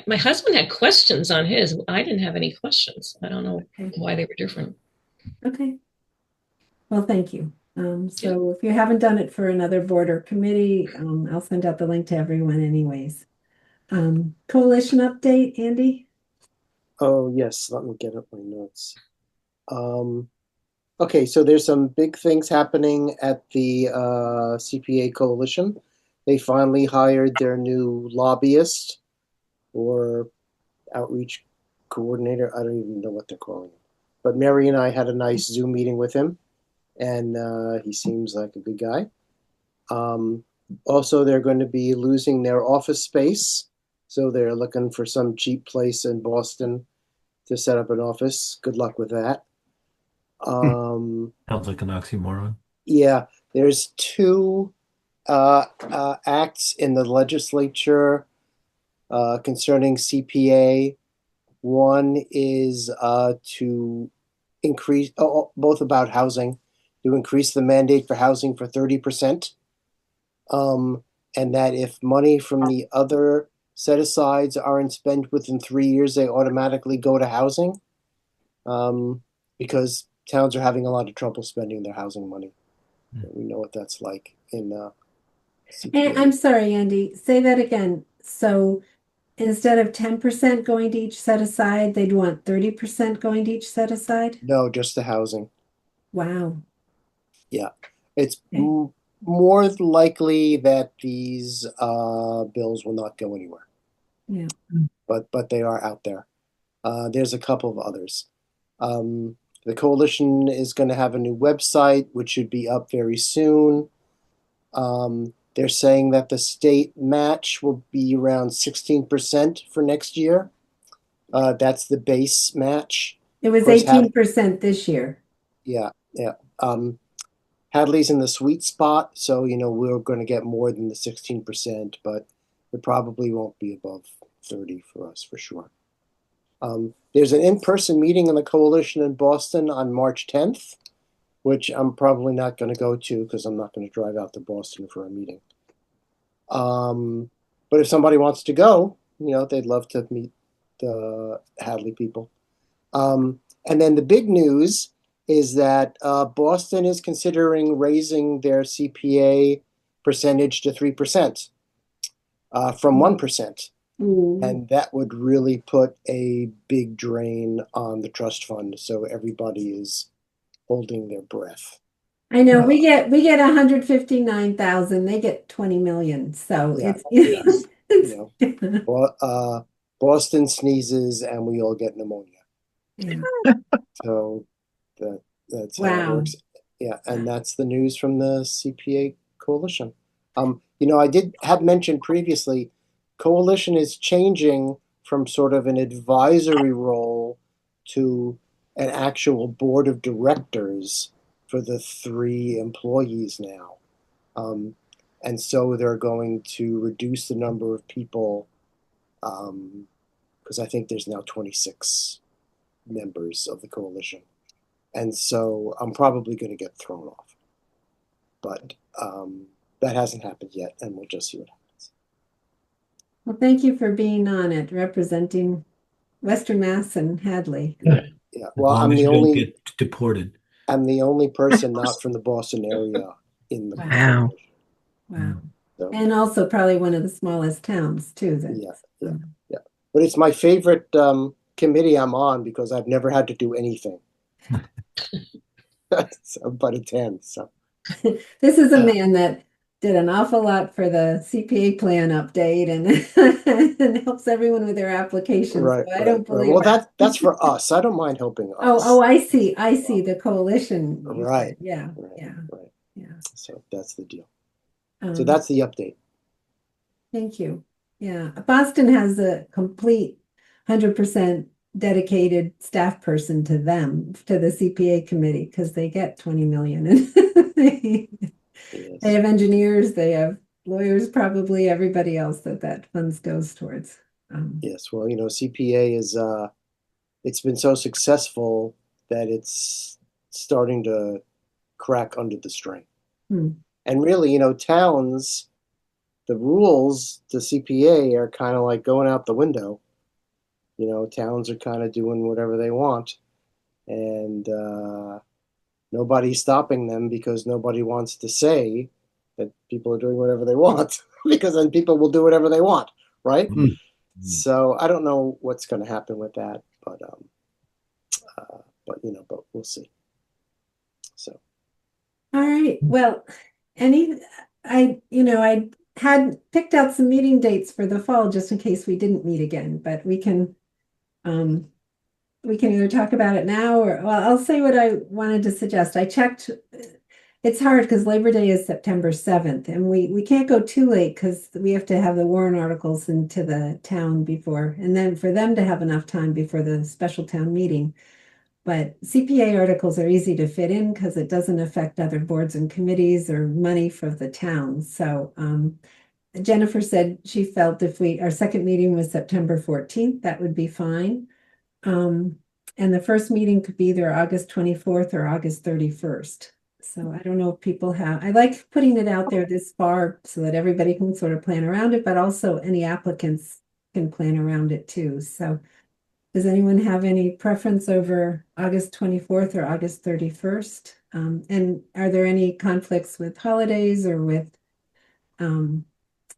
[SPEAKER 5] My husband had questions on his. I didn't have any questions. I don't know
[SPEAKER 1] Okay.
[SPEAKER 5] why they were different.
[SPEAKER 1] Okay. Well, thank you. So if you haven't done it for another board or committee, I'll send out the link to everyone anyways. Coalition update, Andy?
[SPEAKER 4] Oh, yes, let me get up my notes. Okay, so there's some big things happening at the CPA Coalition. They finally hired their new lobbyist or outreach coordinator. I don't even know what they're calling him. But Mary and I had a nice Zoom meeting with him, and he seems like a good guy. Also, they're going to be losing their office space, so they're looking for some cheap place in Boston to set up an office. Good luck with that.
[SPEAKER 3] Sounds like an oxymoron.
[SPEAKER 4] Yeah, there's two acts in the legislature concerning CPA. One is to increase, both about housing, to increase the mandate for housing for 30%. And that if money from the other set-asides aren't spent within 3 years, they automatically go to housing. Because towns are having a lot of trouble spending their housing money. We know what that's like in CPA.
[SPEAKER 1] And I'm sorry, Andy, say that again. So instead of 10% going to each set aside, they'd want 30% going to each set aside?
[SPEAKER 4] No, just the housing.
[SPEAKER 1] Wow.
[SPEAKER 4] Yeah. It's
[SPEAKER 1] Okay.
[SPEAKER 4] more likely that these bills will not go anywhere.
[SPEAKER 1] Yeah.
[SPEAKER 4] But they are out there. There's a couple of others. The coalition is going to have a new website, which should be up very soon. They're saying that the state match will be around 16% for next year. That's the base match.
[SPEAKER 1] It was
[SPEAKER 4] Of course,
[SPEAKER 1] 18% this year.
[SPEAKER 4] Yeah. Hadley's in the sweet spot, so we're going to get more than the 16%, but it probably won't be above 30 for us for sure. There's an in-person meeting in the coalition in Boston on March 10th, which I'm probably not going to go to because I'm not going to drive out to Boston for a meeting. But if somebody wants to go, they'd love to meet the Hadley people. And then the big news is that Boston is considering raising their CPA percentage to 3% from 1%. And that would really put a big drain on the trust fund. So everybody is holding their breath.
[SPEAKER 1] I know we get 159,000. They get 20 million. So
[SPEAKER 4] Yeah. Boston sneezes and we all get pneumonia.
[SPEAKER 1] Yeah.
[SPEAKER 4] So that's how it
[SPEAKER 1] Wow.
[SPEAKER 4] works. Yeah, and that's the news from the CPA Coalition. I did have mentioned previously, Coalition is changing from sort of an advisory role to an actual board of directors for the 3 employees now. And so they're going to reduce the number of people because I think there's now 26 members of the coalition. And so I'm probably going to get thrown off. But that hasn't happened yet, and we'll just see what happens.
[SPEAKER 1] Well, thank you for being on it, representing Western Mass and Hadley.
[SPEAKER 4] Yeah.
[SPEAKER 3] As
[SPEAKER 4] Well,
[SPEAKER 3] long as you don't get deported.
[SPEAKER 4] I'm the only person not from the Boston area in the
[SPEAKER 1] Wow.
[SPEAKER 4] confederation.
[SPEAKER 1] Wow.
[SPEAKER 4] So,
[SPEAKER 1] And also probably one of the smallest towns too.
[SPEAKER 4] yeah. But it's my favorite committee I'm on because I've never had to do anything. But attend. So
[SPEAKER 1] This is a man that did an awful lot for the CPA plan update and helps everyone with their applications.
[SPEAKER 4] right,
[SPEAKER 1] So I don't believe.
[SPEAKER 4] Well, that's for us. I don't mind helping us.
[SPEAKER 1] Oh, I see. The coalition.
[SPEAKER 4] Right.
[SPEAKER 1] Yeah.
[SPEAKER 4] Right.
[SPEAKER 1] Yeah.
[SPEAKER 4] Right.
[SPEAKER 1] Yeah.
[SPEAKER 4] So that's the deal. So that's the update.
[SPEAKER 1] Thank you. Yeah. Boston has a complete 100% dedicated staff person to them, to the CPA committee, because they get 20 million. They have engineers, they have lawyers, probably everybody else that funds goes towards.
[SPEAKER 4] Yes. Well, CPA is it's been so successful that it's starting to crack under the strain. And really, towns, the rules to CPA are kind of like going out the window. Towns are kind of doing whatever they want, and nobody's stopping them because nobody wants to say that people are doing whatever they want because then people will do whatever they want, right? So I don't know what's going to happen with that, but we'll see. So.
[SPEAKER 1] All right. Well, I had picked out some meeting dates for the fall just in case we didn't meet again, but we can either talk about it now or, well, I'll say what I wanted to suggest. I checked. It's hard because Labor Day is September 7th, and we can't go too late because we have to have the warrant articles into the town before, and then for them to have enough time before the special town meeting. But CPA articles are easy to fit in because it doesn't affect other boards and committees or money for the town. So Jennifer said she felt if our second meeting was September 14th, that would be fine. And the first meeting could be either August 24th or August 31st. So I don't know if people I like putting it out there this far so that everybody can sort of plan around it, but also any applicants can plan around it too. So does anyone have any preference over August 24th or August 31st? And are there any conflicts with holidays or with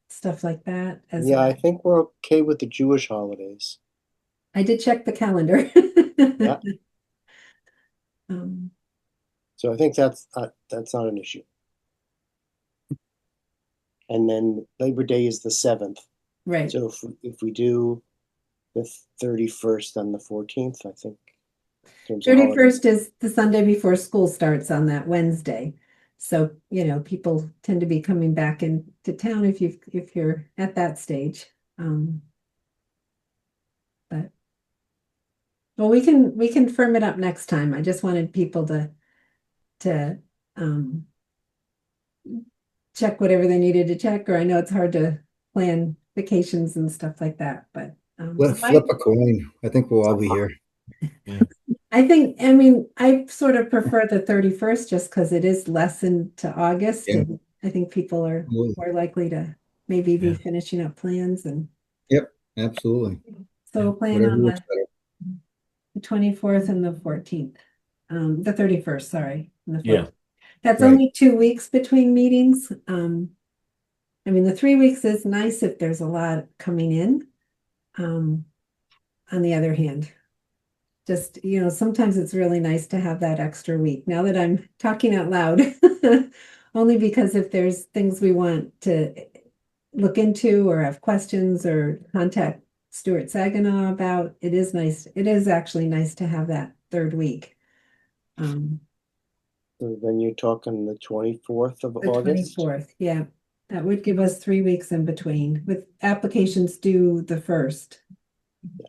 [SPEAKER 1] stuff like that?
[SPEAKER 4] I think we're okay with the Jewish holidays.
[SPEAKER 1] I did check the calendar.
[SPEAKER 4] Yeah. So I think that's not an issue. And then Labor Day is the 7th.
[SPEAKER 1] Right.
[SPEAKER 4] So if we do the 31st and the 14th, I think.
[SPEAKER 1] 31st is the Sunday before school starts on that Wednesday. So, people tend to be coming back into town if you're at that stage. But well, we can firm it up next time. I just wanted people to check whatever they needed to check, or I know it's hard to plan vacations and stuff like that, but
[SPEAKER 8] flip a coin. I think we'll all be here.
[SPEAKER 1] Yeah. I sort of prefer the 31st just because it is less into August, and I think people are more likely to maybe be finishing up plans and.
[SPEAKER 8] Yep, absolutely.
[SPEAKER 1] So we'll plan on the 24th and the 14th, the 31st, sorry.
[SPEAKER 3] Yeah.
[SPEAKER 1] That's only 2 weeks between meetings. The 3 weeks is nice if there's a lot coming in. On the other hand, just, sometimes it's really nice to have that extra week. Now that I'm talking out loud, only because if there's things we want to look into or have questions or contact Stuart Saginaw about, it is nice. It is actually nice to have that third week.
[SPEAKER 4] So then you're talking the 24th of August?
[SPEAKER 1] 24th, yeah. That would give us 3 weeks in between, with applications due the 1st.
[SPEAKER 3] Yeah.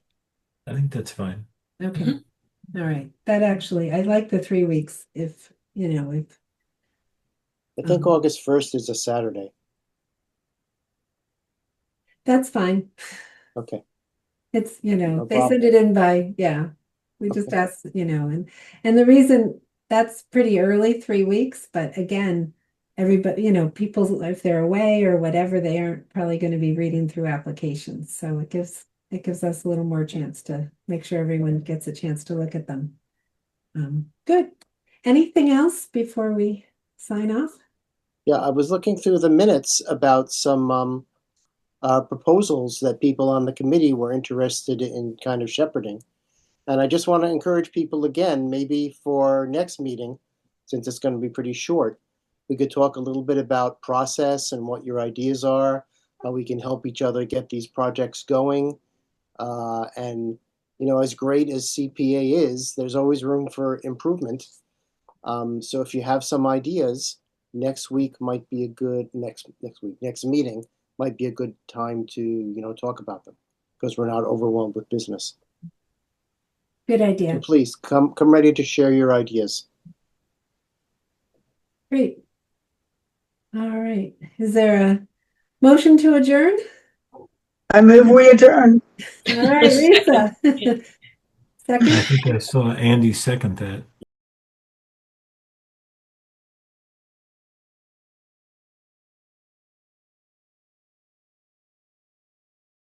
[SPEAKER 3] I think that's fine.
[SPEAKER 1] Okay. All right. That actually, I like the 3 weeks if.
[SPEAKER 4] I think August 1st is a Saturday.
[SPEAKER 1] That's fine.
[SPEAKER 4] Okay.
[SPEAKER 1] It's, they send it in by, we just ask, and the reason that's pretty early, 3 weeks, but again, everybody, people, if they're away or whatever, they aren't probably going to be reading through applications. So it gives it gives us a little more chance to make sure everyone gets a chance to look at them. Good. Anything else before we sign off?
[SPEAKER 4] Yeah, I was looking through the minutes about some proposals that people on the committee were interested in kind of shepherding. And I just want to encourage people again, maybe for next meeting, since it's going to be pretty short, we could talk a little bit about process and what your ideas are, how we can help each other get these projects going. And, you know, as great as CPA is, there's always room for improvement. So if you have some ideas, next week might be a good next meeting might be a good time to, you know, talk about them because we're not overwhelmed with business.
[SPEAKER 1] Good idea.
[SPEAKER 4] So please come ready to share your ideas.
[SPEAKER 1] Great. All right. Is there a motion to adjourn?
[SPEAKER 7] I move we adjourn.
[SPEAKER 1] All right, Lisa.
[SPEAKER 3] I
[SPEAKER 1] Second?
[SPEAKER 3] think I saw Andy second that.